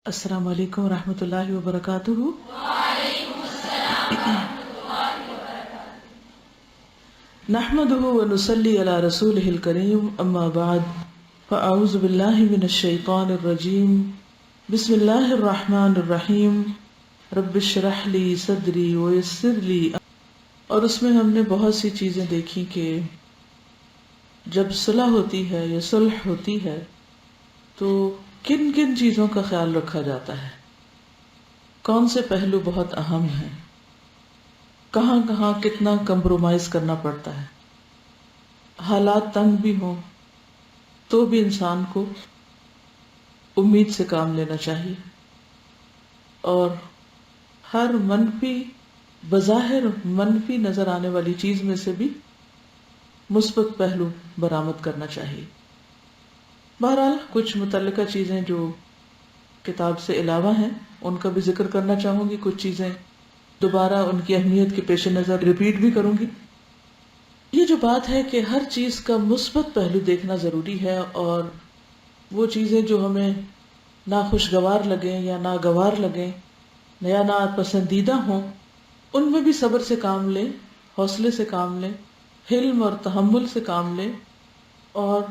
السلام علیکم ورحمۃ اللہ وبرکاتہ۔ نحمده ونصلي على رسوله الكريم اما بعد فاعوذ باللہ من الشیطان الرجیم بسم اللہ الرحمن الرحیم رب اشرح لي صدری ويسر لي اور اس میں ہم نے بہت سی چیزیں دیکھی کہ جب صلح ہوتی ہے یا صلح ہوتی ہے تو کن کن چیزوں کا خیال رکھا جاتا ہے، کون سے پہلو بہت اہم ہیں، کہاں کہاں کتنا کمپرومائز کرنا پڑتا ہے، حالات تنگ بھی ہوں تو بھی انسان کو امید سے کام لینا چاہیے اور ہر منفی بظاہر منفی نظر آنے والی چیز میں سے بھی مثبت پہلو برآمد کرنا چاہیے۔ بہرحال کچھ متعلقہ چیزیں جو کتاب سے علاوہ ہیں ان کا بھی ذکر کرنا چاہوں گی، کچھ چیزیں دوبارہ ان کی اہمیت کے پیش نظر ریپیٹ بھی کروں گی۔ یہ جو بات ہے کہ ہر چیز کا مثبت پہلو دیکھنا ضروری ہے، اور وہ چیزیں جو ہمیں ناخوشگوار لگیں یا ناگوار لگیں یا ناپسندیدہ ہوں ان میں بھی صبر سے کام لیں، حوصلے سے کام لیں، حلم اور تحمل سے کام لیں اور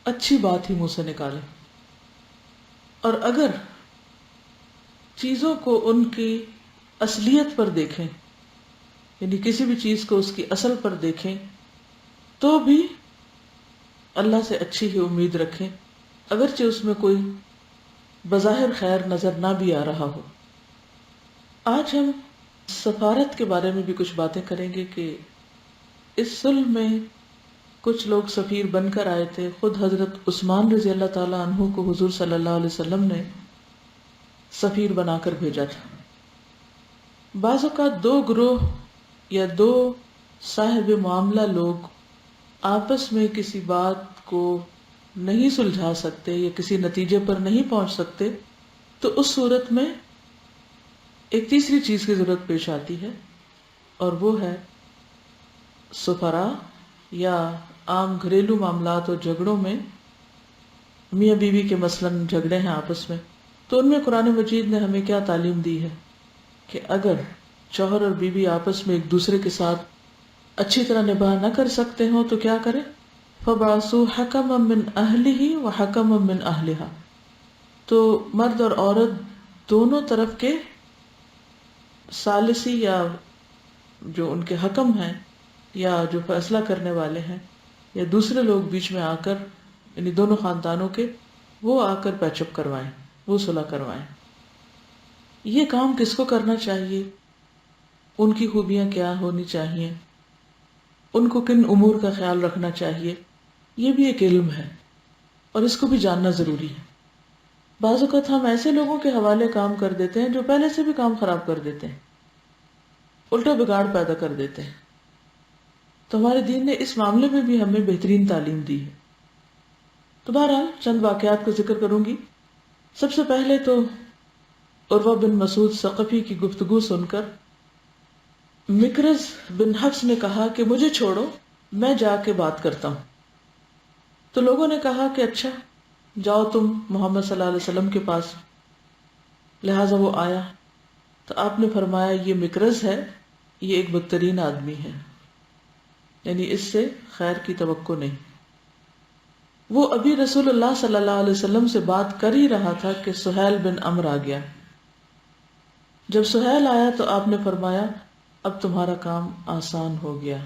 اچھی بات ہی منہ سے نکالیں۔ اور اگر چیزوں کو ان کی اصلیت پر دیکھیں، یعنی کسی بھی چیز کو اس کی اصل پر دیکھیں تو بھی اللہ سے اچھی ہی امید رکھیں، اگرچہ اس میں کوئی بظاہر خیر نظر نہ بھی آ رہا ہو۔ آج ہم سفارت کے بارے میں بھی کچھ باتیں کریں گے کہ اس صلح میں کچھ لوگ سفیر بن کر آئے تھے، خود حضرت عثمان رضی اللہ تعالی عنہ کو حضور صلی اللہ علیہ وسلم نے سفیر بنا کر بھیجا تھا۔ بعض اوقات دو گروہ یا دو صاحب معاملہ لوگ آپس میں کسی بات کو نہیں سلجھا سکتے یا کسی نتیجے پر نہیں پہنچ سکتے تو اس صورت میں ایک تیسری چیز کی ضرورت پیش آتی ہے، اور وہ ہے سفرا، یا عام گھریلو معاملات اور جھگڑوں میں میاں بیوی کے مثلاً جھگڑے ہیں آپس میں، تو ان میں قرآن مجید نے ہمیں کیا تعلیم دی ہے کہ اگر شوہر اور بیوی آپس میں ایک دوسرے کے ساتھ اچھی طرح نباہ نہ کر سکتے ہوں تو کیا کریں؟ فَبَعَثُوا حَكَمًا مِّنْ أَهْلِهِ وَحَكَمًا مِّنْ أَهْلِهَا، تو مرد اور عورت دونوں طرف کے ثالثی یا جو ان کے حکم ہیں یا جو فیصلہ کرنے والے ہیں یا دوسرے لوگ بیچ میں آ کر، یعنی دونوں خاندانوں کے، وہ آ کر پیچ اپ کروائیں، وہ صلح کروائیں۔ یہ کام کس کو کرنا چاہیے، ان کی خوبیاں کیا ہونی چاہیے، ان کو کن امور کا خیال رکھنا چاہیے، یہ بھی ایک علم ہے اور اس کو بھی جاننا ضروری ہے۔ بعض اوقات ہم ایسے لوگوں کے حوالے کام کر دیتے ہیں جو پہلے سے بھی کام خراب کر دیتے ہیں، الٹا بگاڑ پیدا کر دیتے ہیں، تو ہمارے دین نے اس معاملے میں بھی ہمیں بہترین تعلیم دی ہے۔ تو بہرحال چند واقعات کا ذکر کروں گی۔ سب سے پہلے تو عروہ بن مسعود ثقفی کی گفتگو سن کر مکرز بن حفص نے کہا کہ مجھے چھوڑو، میں جا کے بات کرتا ہوں۔ تو لوگوں نے کہا کہ اچھا جاؤ تم محمد صلی اللہ علیہ وسلم کے پاس، لہٰذا وہ آیا تو آپ نے فرمایا یہ مکرز ہے، یہ ایک بدترین آدمی ہے، یعنی اس سے خیر کی توقع نہیں۔ وہ ابھی رسول اللہ صلی اللہ علیہ وسلم سے بات کر ہی رہا تھا کہ سہیل بن عمرو آ گیا۔ جب سہیل آیا تو آپ نے فرمایا اب تمہارا کام آسان ہو گیا۔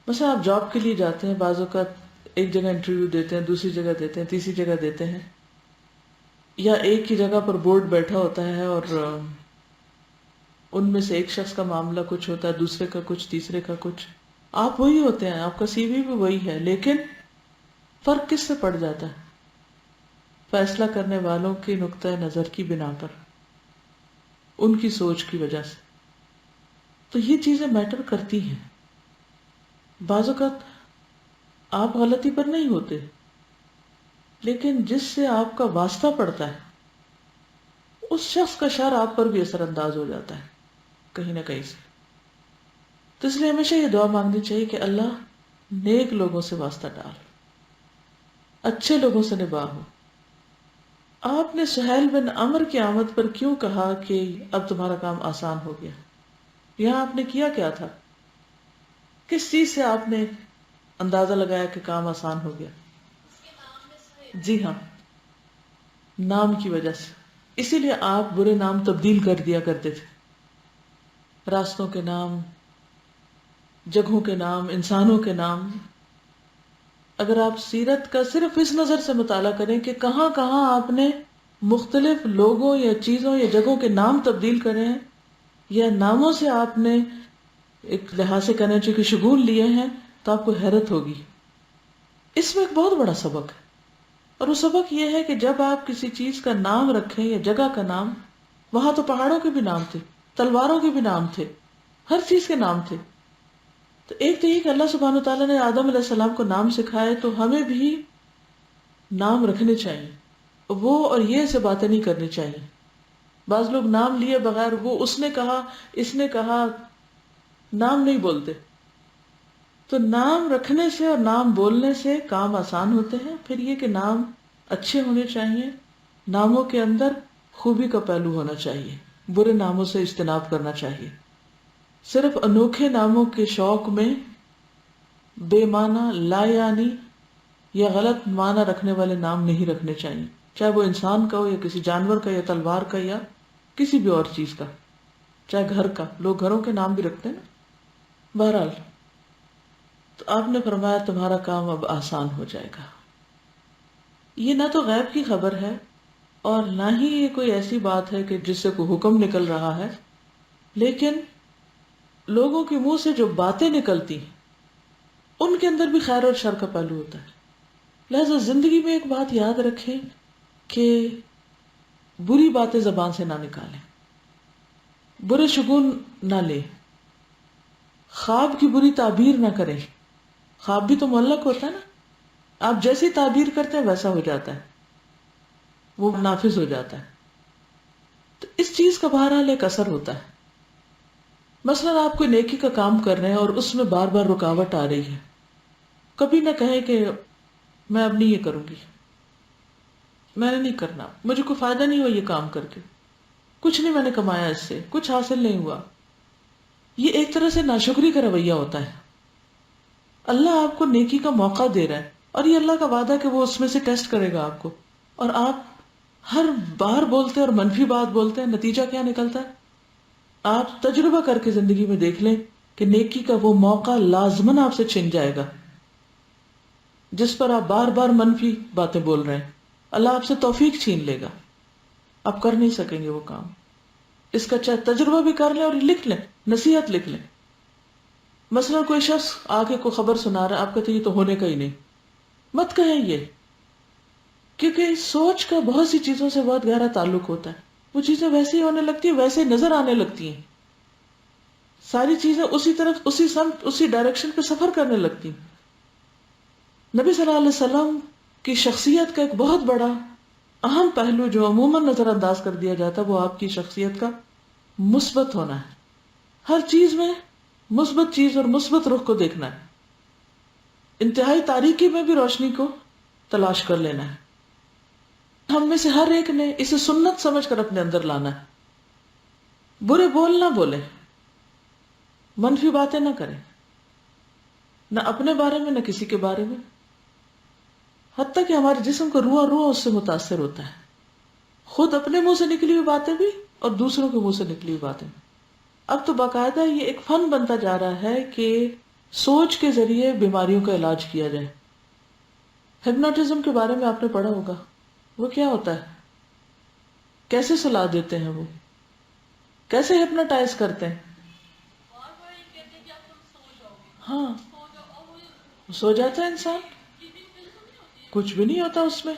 مثلا آپ جاب کے لیے جاتے ہیں، بعض اوقات ایک جگہ انٹرویو دیتے ہیں، دوسری جگہ دیتے ہیں، تیسری جگہ دیتے ہیں، یا ایک ہی جگہ پر بورڈ بیٹھا ہوتا ہے اور ان میں سے ایک شخص کا معاملہ کچھ ہوتا ہے، دوسرے کا کچھ، تیسرے کا کچھ، آپ وہی ہوتے ہیں، آپ کا سی وی بھی وہی ہے، لیکن فرق کس سے پڑ جاتا ہے؟ فیصلہ کرنے والوں کی نقطہ نظر کی بنا پر، ان کی سوچ کی وجہ سے۔ تو یہ چیزیں میٹر کرتی ہیں۔ بعض اوقات آپ غلطی پر نہیں ہوتے، لیکن جس سے آپ کا واسطہ پڑتا ہے اس شخص کا شر آپ پر بھی اثر انداز ہو جاتا ہے کہیں نہ کہیں سے۔ تو اس لیے ہمیشہ یہ دعا مانگنی چاہیے کہ اللہ نیک لوگوں سے واسطہ ڈال، اچھے لوگوں سے نباہ ہو، آپ نے سہیل بن عمر کی آمد پر کیوں کہا کہ اب تمہارا کام آسان ہو گیا؟ یہاں آپ نے کیا کیا تھا؟ کس چیز سے آپ نے اندازہ لگایا کہ کام آسان ہو گیا؟ جی ہاں، نام کی وجہ سے. اسی لیے آپ برے نام تبدیل کر دیا کرتے تھے، راستوں کے نام، جگہوں کے نام، انسانوں کے نام. اگر آپ سیرت کا صرف اس نظر سے مطالعہ کریں کہ کہاں کہاں آپ نے مختلف لوگوں یا چیزوں یا جگہوں کے نام تبدیل کرے ہیں، یا ناموں سے آپ نے ایک لحاظ سے کہنا چاہیے کہ شگون لیے ہیں، تو آپ کو حیرت ہوگی. اس میں ایک بہت بڑا سبق ہے، اور وہ سبق یہ ہے کہ جب آپ کسی چیز کا نام رکھیں یا جگہ کا نام، وہاں تو پہاڑوں کے بھی نام تھے، تلواروں کے بھی نام تھے، ہر چیز کے نام تھے. تو ایک تو یہ کہ اللہ سبحانہ وتعالیٰ نے آدم علیہ السلام کو نام سکھائے، تو ہمیں بھی نام رکھنے چاہیے. وہ اور یہ سے باتیں نہیں کرنی چاہیے. بعض لوگ نام لیے بغیر وہ اس نے کہا، اس نے کہا، نام نہیں بولتے. تو نام رکھنے سے اور نام بولنے سے کام آسان ہوتے ہیں. پھر یہ کہ نام اچھے ہونے چاہیے، ناموں کے اندر خوبی کا پہلو ہونا چاہیے، برے ناموں سے اجتناب کرنا چاہیے. صرف انوکھے ناموں کے شوق میں بے معنی، لا یعنی یا غلط معنی رکھنے والے نام نہیں رکھنے چاہیے، چاہے وہ انسان کا ہو یا کسی جانور کا یا تلوار کا یا کسی بھی اور چیز کا، چاہے گھر کا. لوگ گھروں کے نام بھی رکھتے ہیں نا. بہرحال تو آپ نے فرمایا تمہارا کام اب آسان ہو جائے گا. یہ نہ تو غیب کی خبر ہے اور نہ ہی یہ کوئی ایسی بات ہے کہ جس سے کوئی حکم نکل رہا ہے، لیکن لوگوں کے منہ سے جو باتیں نکلتی ہیں ان کے اندر بھی خیر اور شر کا پہلو ہوتا ہے. لہذا زندگی میں ایک بات یاد رکھیں کہ بری باتیں زبان سے نہ نکالیں، برے شگون نہ لیں، خواب کی بری تعبیر نہ کریں. خواب بھی تو معلق ہوتا ہے نا، آپ جیسی تعبیر کرتے ہیں ویسا ہو جاتا ہے، وہ نافذ ہو جاتا ہے. تو اس چیز کا بہرحال ایک اثر ہوتا ہے. مثلا آپ کوئی نیکی کا کام کر رہے ہیں اور اس میں بار بار رکاوٹ آ رہی ہے، کبھی نہ کہیں کہ میں اب نہیں یہ کروں گی، میں نے نہیں کرنا، مجھے کوئی فائدہ نہیں ہوا یہ کام کر کے، کچھ نہیں میں نے کمایا اس سے، کچھ حاصل نہیں ہوا. یہ ایک طرح سے ناشکری کا رویہ ہوتا ہے. اللہ آپ کو نیکی کا موقع دے رہا ہے اور یہ اللہ کا وعدہ کہ وہ اس میں سے ٹیسٹ کرے گا آپ کو، اور آپ ہر بار بولتے ہیں اور منفی بات بولتے ہیں. نتیجہ کیا نکلتا ہے؟ آپ تجربہ کر کے زندگی میں دیکھ لیں کہ نیکی کا وہ موقع لازماً آپ سے چھن جائے گا جس پر آپ بار بار منفی باتیں بول رہے ہیں. اللہ آپ سے توفیق چھین لے گا، آپ کر نہیں سکیں گے وہ کام. اس کا چاہے تجربہ بھی کر لیں اور لکھ لیں، نصیحت لکھ لیں. مثلا کوئی شخص آگے کو خبر سنا رہا ہے، آپ کہتے ہیں یہ تو ہونے کا ہی نہیں، مت کہیں یہ، کیونکہ سوچ کا بہت سی چیزوں سے بہت گہرا تعلق ہوتا ہے. وہ چیزیں ویسے ہی ہونے لگتی ہیں، ویسے ہی نظر آنے لگتی ہیں، ساری چیزیں اسی طرف، اسی سمت، اسی ڈائریکشن پہ سفر کرنے لگتی ہیں. نبی صلی اللہ علیہ وسلم کی شخصیت کا ایک بہت بڑا اہم پہلو جو عموماً نظر انداز کر دیا جاتا ہے وہ آپ کی شخصیت کا مثبت ہونا ہے. ہر چیز میں مثبت چیز اور مثبت رخ کو دیکھنا ہے، انتہائی تاریکی میں بھی روشنی کو تلاش کر لینا ہے. ہم میں سے ہر ایک نے اسے سنت سمجھ کر اپنے اندر لانا ہے. برے بول نہ بولیں، منفی باتیں نہ کریں، نہ اپنے بارے میں نہ کسی کے بارے میں، حتیٰ کہ ہمارے جسم کا روح روح اس سے متاثر ہوتا ہے، خود اپنے منہ سے نکلی ہوئی باتیں بھی اور دوسروں کے منہ سے نکلی ہوئی باتیں. اب تو باقاعدہ یہ ایک فن بنتا جا رہا ہے کہ سوچ کے ذریعے بیماریوں کا علاج کیا جائے. ہپنوٹزم کے بارے میں آپ نے پڑھا ہوگا. وہ کیا ہوتا ہے؟ کیسے صلاح دیتے ہیں، وہ کیسے ہپنوٹائز کرتے ہیں؟ ہاں، سو جاتا ہے انسان، کچھ بھی نہیں ہوتا اس میں،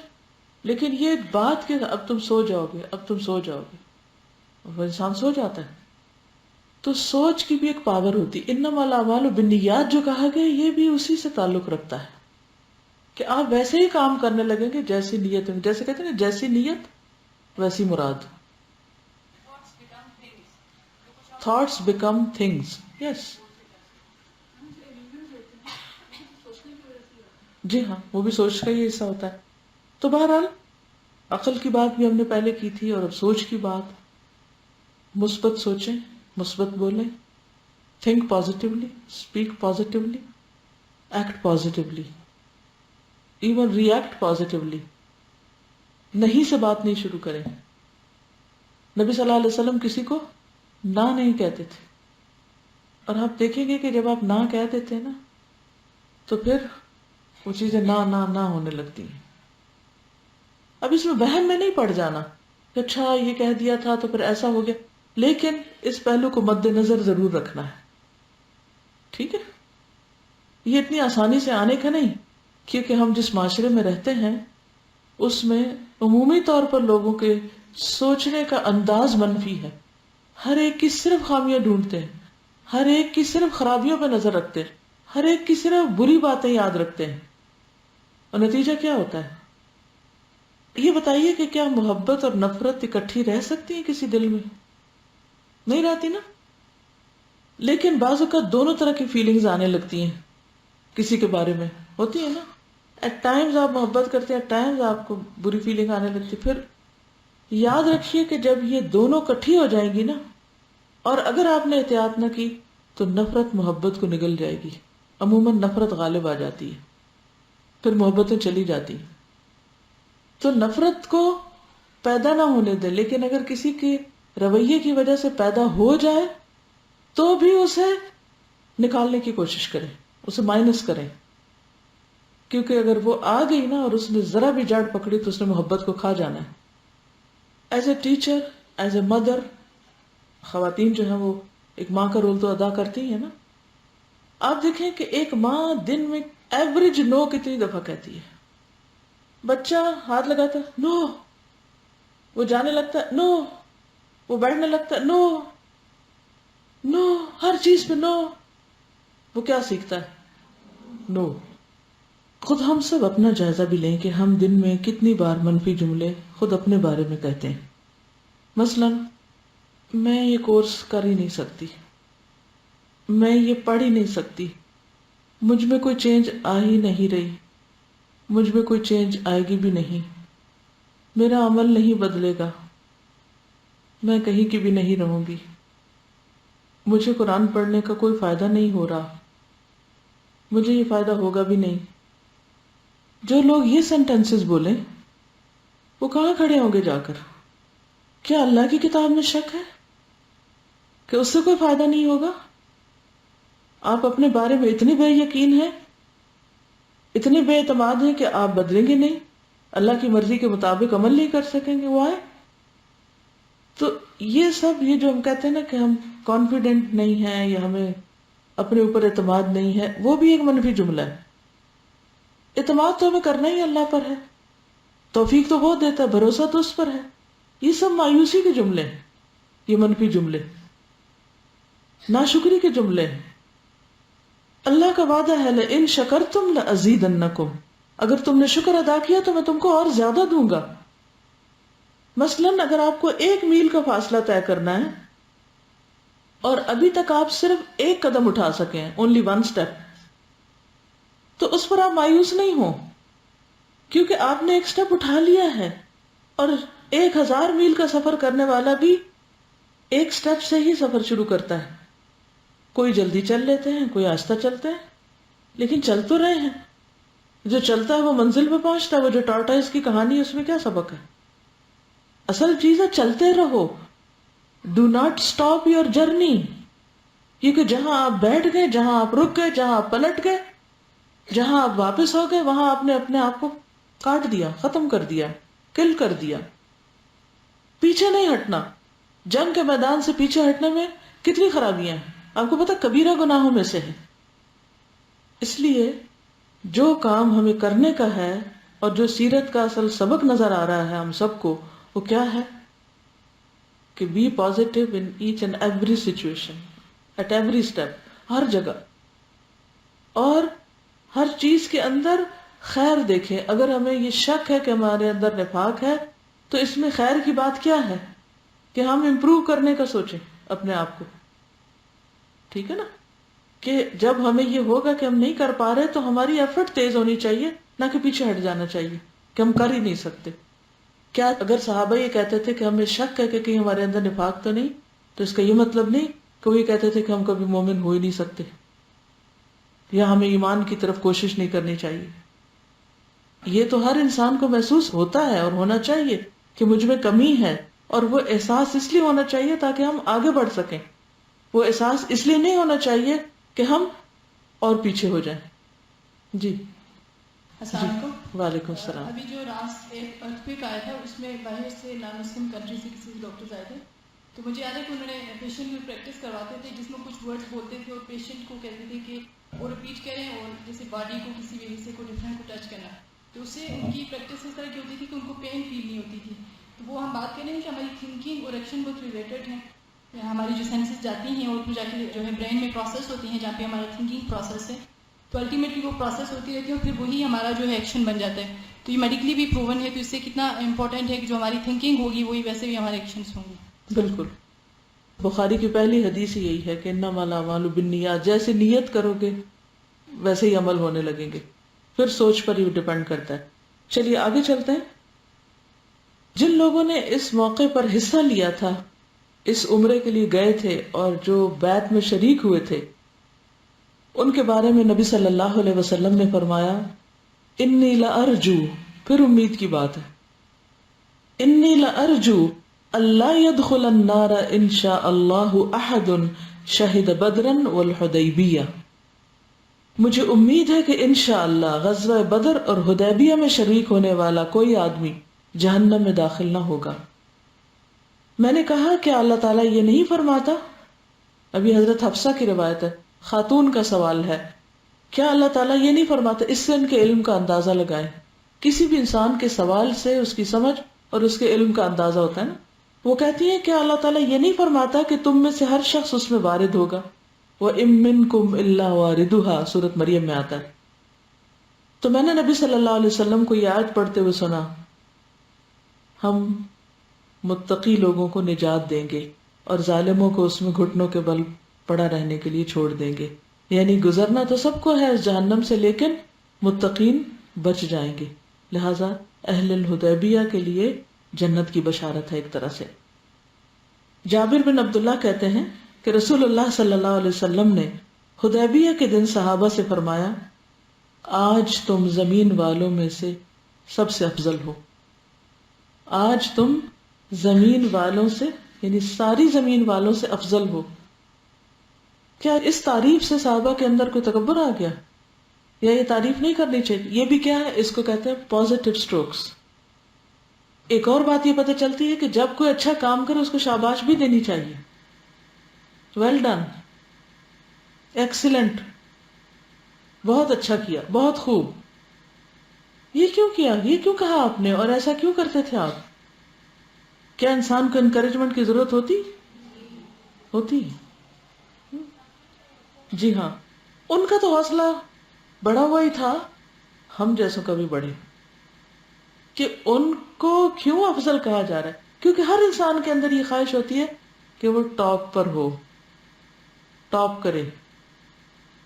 لیکن یہ بات کہ اب تم سو جاؤ گے، اب تم سو جاؤ گے، وہ انسان سو جاتا ہے. تو سوچ کی بھی ایک پاور ہوتی. انما الاعمال بالنیات جو کہا گیا یہ بھی اسی سے تعلق رکھتا ہے کہ آپ ویسے ہی کام کرنے لگیں گے جیسی نیت، جیسے کہتے ہیں نا جیسی نیت ویسی مراد. Thoughts become things. یس، جی ہاں، وہ بھی سوچ کا ہی حصہ ہوتا ہے. تو بہرحال عقل کی بات بھی ہم نے پہلے کی تھی، اور اب سوچ کی بات. مثبت سوچیں، مثبت بولیں، think positively, speak positively, act positively, even react positively. نہیں سے بات نہیں شروع کریں. نبی صلی اللہ علیہ وسلم کسی کو نہ نہیں کہتے تھے، اور آپ دیکھیں گے کہ جب آپ نہ کہہ دیتے ہیں نا تو پھر وہ چیزیں نہ نہ نہ ہونے لگتی ہیں. اب اس میں وہم میں نہیں پڑ جانا کہ اچھا یہ کہہ دیا تھا تو پھر ایسا ہو گیا، لیکن اس پہلو کو مد نظر ضرور رکھنا ہے. ٹھیک ہے، یہ اتنی آسانی سے آنے کا نہیں، کیونکہ ہم جس معاشرے میں رہتے ہیں اس میں عمومی طور پر لوگوں کے سوچنے کا انداز منفی ہے. ہر ایک کی صرف خامیاں ڈھونڈتے ہیں، ہر ایک کی صرف خرابیوں پہ نظر رکھتے ہیں، ہر ایک کی صرف بری باتیں یاد رکھتے ہیں. اور نتیجہ کیا ہوتا ہے؟ یہ بتائیے کہ کیا محبت اور نفرت اکٹھی رہ سکتی ہیں کسی دل میں؟ نہیں رہتی نا. لیکن بعض اوقات دونوں طرح کی فیلنگز آنے لگتی ہیں کسی کے بارے میں، ہوتی ہے نا. ایٹ ٹائمز آپ محبت کرتے ہیں، ایٹ ٹائمز آپ کو بری فیلنگ آنے لگتی. پھر یاد رکھیے کہ جب یہ دونوں کٹھی ہو جائیں گی نا، اور اگر آپ نے احتیاط نہ کی تو نفرت محبت کو نگل جائے گی. عموماً نفرت غالب آ جاتی ہے، پھر محبتیں چلی جاتی. تو نفرت کو پیدا نہ ہونے دیں، لیکن اگر کسی کے رویے کی وجہ سے پیدا ہو جائے تو بھی اسے نکالنے کی کوشش کریں، اسے مائنس کریں. کیونکہ اگر وہ آ گئی نا اور اس نے ذرا بھی جڑ پکڑی تو اس نے محبت کو کھا جانا ہے. As a teacher, as a mother, خواتین جو ہیں وہ ایک ماں کا رول تو ادا کرتی ہیں نا. آپ دیکھیں کہ ایک ماں دن میں ایوریج نو کتنی دفعہ کہتی ہے. بچہ ہاتھ لگاتا ہے نو، وہ جانے لگتا ہے نو، وہ بیٹھنے لگتا ہے نو، نو، ہر چیز پہ نو. وہ کیا سیکھتا ہے؟ نو. خود ہم سب اپنا جائزہ بھی لیں کہ ہم دن میں کتنی بار منفی جملے خود اپنے بارے میں کہتے ہیں. مثلا میں یہ کورس کر ہی نہیں سکتی، میں یہ پڑھ ہی نہیں سکتی، مجھ میں کوئی چینج آ ہی نہیں رہی، مجھ میں کوئی چینج آئے گی بھی نہیں، میرا عمل نہیں بدلے گا، میں کہیں کی بھی نہیں رہوں گی، مجھے قرآن پڑھنے کا کوئی فائدہ نہیں ہو رہا، مجھے یہ فائدہ ہوگا بھی نہیں. جو لوگ یہ سینٹینسز بولیں وہ کہاں کھڑے ہوں گے جا کر؟ کیا اللہ کی کتاب میں شک ہے کہ اس سے کوئی فائدہ نہیں ہوگا؟ آپ اپنے بارے میں اتنے بے یقین ہیں، اتنے بے اعتماد ہیں کہ آپ بدلیں گے نہیں، اللہ کی مرضی کے مطابق عمل نہیں کر سکیں گے. وہ آئے تو یہ سب، یہ جو ہم کہتے ہیں نا کہ ہم کانفیڈنٹ نہیں ہیں یا ہمیں اپنے اوپر اعتماد نہیں ہے، وہ بھی ایک منفی جملہ ہے. اعتماد تو ہمیں کرنا ہی اللہ پر ہے، توفیق تو وہ دیتا ہے، بھروسہ تو اس پر ہے. یہ سب مایوسی کے جملے ہیں، یہ منفی جملے، ناشکری کے جملے ہیں. اللہ کا وعدہ ہے لئن شکرتم لأزیدنکم، اگر تم نے شکر ادا کیا تو میں تم کو اور زیادہ دوں گا. مثلاً اگر آپ کو 1 میل کا فاصلہ طے کرنا ہے اور ابھی تک آپ صرف 1 قدم اٹھا سکے ہیں، only 1 step، تو اس پر آپ مایوس نہیں ہوں، کیونکہ آپ نے 1 اسٹیپ اٹھا لیا ہے. اور 1000 میل کا سفر کرنے والا بھی 1 اسٹیپ سے ہی سفر شروع کرتا ہے. کوئی جلدی چل لیتے ہیں، کوئی آہستہ چلتے ہیں، لیکن چل تو رہے ہیں. جو چلتا ہے وہ منزل پہ پہنچتا ہے. وہ جو ٹارٹائس کی کہانی ہے اس میں کیا سبق ہے؟ اصل چیز ہے چلتے رہو، do not stop your journey. کیونکہ جہاں آپ بیٹھ گئے، جہاں آپ رک گئے، جہاں آپ پلٹ گئے، جہاں آپ واپس ہو گئے، وہاں آپ نے اپنے آپ کو کاٹ دیا، ختم کر دیا، کل کر دیا. پیچھے نہیں ہٹنا. جنگ کے میدان سے پیچھے ہٹنے میں کتنی خرابیاں ہیں، آپ کو پتا کبیرہ گناہوں میں سے ہے. اس لیے جو کام ہمیں کرنے کا ہے اور جو سیرت کا اصل سبق نظر آ رہا ہے ہم سب کو، وہ کیا ہے کہ be positive in each and every situation, at every step, ہر جگہ، اور ہر چیز کے اندر خیر دیکھیں. اگر ہمیں یہ شک ہے کہ ہمارے اندر نفاق ہے تو اس میں خیر کی بات کیا ہے کہ ہم امپروو کرنے کا سوچیں اپنے آپ کو. ٹھیک ہے نا، کہ جب ہمیں یہ ہوگا کہ ہم نہیں کر پا رہے تو ہماری ایفرٹ تیز ہونی چاہیے، نہ کہ پیچھے ہٹ جانا چاہیے کہ ہم کر ہی نہیں سکتے. کیا اگر صحابہ یہ کہتے تھے کہ ہمیں شک ہے کہ کہیں ہمارے اندر نفاق تو نہیں، تو اس کا یہ مطلب نہیں کہ وہ یہ کہتے تھے کہ ہم کبھی مومن ہو ہی نہیں سکتے، یا ہمیں ایمان کی طرف کوشش نہیں کرنی چاہیے. یہ تو ہر انسان کو محسوس ہوتا ہے اور ہونا چاہیے کہ مجھ میں کمی ہے، اور وہ احساس اس لیے ہونا چاہیے تاکہ ہم آگے بڑھ سکیں. وہ احساس اس لیے نہیں ہونا چاہیے کہ ہم اور پیچھے ہو جائیں. جی السلام علیکم. وعلیکم السلام. ابھی جو لاسٹ ایک ارتھکویک آیا تھا اس میں باہر سے نان مسلم کنٹری سے کسی ڈاکٹرز آئے تھے، تو مجھے یاد ہے کہ انہوں نے پیشنٹ میں پریکٹس کرواتے تھے جس میں کچھ ورڈز بولتے تھے اور پیشنٹ کو کہتے تھے کہ وہ ریپیٹ کریں، اور جیسے باڈی کو کسی بھی حصے کو ڈفرینٹ کو ٹچ کرنا. تو اس سے ان کی پریکٹس اس طرح کی ہوتی تھی کہ ان کو پین فیل نہیں ہوتی تھی. تو وہ ہم بات کریں کہ ہماری تھنکنگ اور ایکشن بہت ریلیٹڈ ہیں. ہماری جو سینسز جاتی ہیں اور پھر جا کے جو ہے برین میں پروسیس ہوتی ہیں، جہاں پہ ہمارا تھنکنگ پروسیس ہے، تو الٹیمیٹلی وہ پروسیس ہوتی رہتی ہے اور پھر وہی ہمارا جو ہے ایکشن بن جاتا ہے. تو یہ میڈیکلی بھی پروون ہے، تو اس سے کتنا امپورٹنٹ ہے کہ جو ہماری تھنکنگ ہوگی وہی ویسے بھی ہمارے ایکشنس ہوں گے. بالکل. بخاری کی پہلی حدیث یہی ہے کہ انما الاعمال بالنیات، جیسے نیت کرو گے ویسے ہی عمل ہونے لگیں گے. پھر سوچ پر ہی ڈپینڈ کرتا ہے. چلیے آگے چلتے ہیں. جن لوگوں نے اس موقع پر حصہ لیا تھا، اس عمرے کے لیے گئے تھے اور جو بیعت میں شریک ہوئے تھے، ان کے بارے میں نبی صلی اللہ علیہ وسلم نے فرمایا انی لارجو، پھر امید کی بات ہے، انی لارجو اللہ يدخل النار ان شاء اللہ احد شہد بدرا والحدیبیہ. مجھے امید ہے کہ انشاءاللہ غزوہ بدر اور حدیبیہ میں شریک ہونے والا کوئی آدمی جہنم میں داخل نہ ہوگا. میں نے کہا کہ اللہ تعالیٰ یہ نہیں فرماتا، ابھی حضرت حفصہ کی روایت ہے، خاتون کا سوال ہے، کیا اللہ تعالیٰ یہ نہیں فرماتا؟ اس سے ان کے علم کا اندازہ لگائیں. کسی بھی انسان کے سوال سے اس کی سمجھ اور اس کے علم کا اندازہ ہوتا ہے نا. وہ کہتی ہیں کیا اللہ تعالیٰ یہ نہیں فرماتا کہ تم میں سے ہر شخص اس میں وارد ہوگا؟ وَإِن مِّنكُمْ إِلَّا وَارِدُهَا، سورۃ مریم میں آتا ہے. تو میں نے نبی صلی اللہ علیہ وسلم کو یہ آیت پڑھتے ہوئے سنا، ہم متقی لوگوں کو نجات دیں گے اور ظالموں کو اس میں گھٹنوں کے بل پڑا رہنے کے لیے چھوڑ دیں گے. یعنی گزرنا تو سب کو ہے اس جہنم سے، لیکن متقین بچ جائیں گے. لہذا اہل الحدیبیہ کے لیے جنت کی بشارت ہے ایک طرح سے. جابر بن عبداللہ کہتے ہیں کہ رسول اللہ صلی اللہ علیہ وسلم نے حدیبیہ کے دن صحابہ سے فرمایا آج تم زمین والوں میں سے سب سے افضل ہو. آج تم زمین والوں سے، یعنی ساری زمین والوں سے افضل ہو. کیا اس تعریف سے صحابہ کے اندر کوئی تکبر آ گیا؟ یا یہ تعریف نہیں کرنی چاہیے؟ یہ بھی کیا ہے، اس کو کہتے ہیں پازیٹیو سٹروکس. ایک اور بات یہ پتہ چلتی ہے کہ جب کوئی اچھا کام کرے اس کو شاباش بھی دینی چاہیے. ویل ڈن، ایکسیلنٹ، بہت اچھا کیا، بہت خوب. یہ کیوں کیا؟ یہ کیوں کہا آپ نے؟ اور ایسا کیوں کرتے تھے آپ؟ کیا انسان کو انکریجمنٹ کی ضرورت ہوتی؟ جی ہاں، ان کا تو حوصلہ بڑا ہوا ہی تھا، ہم جیسوں کا بھی بڑھے. کہ ان کو کیوں افضل کہا جا رہا ہے؟ کیونکہ ہر انسان کے اندر یہ خواہش ہوتی ہے کہ وہ ٹاپ پر ہو، ٹاپ کرے.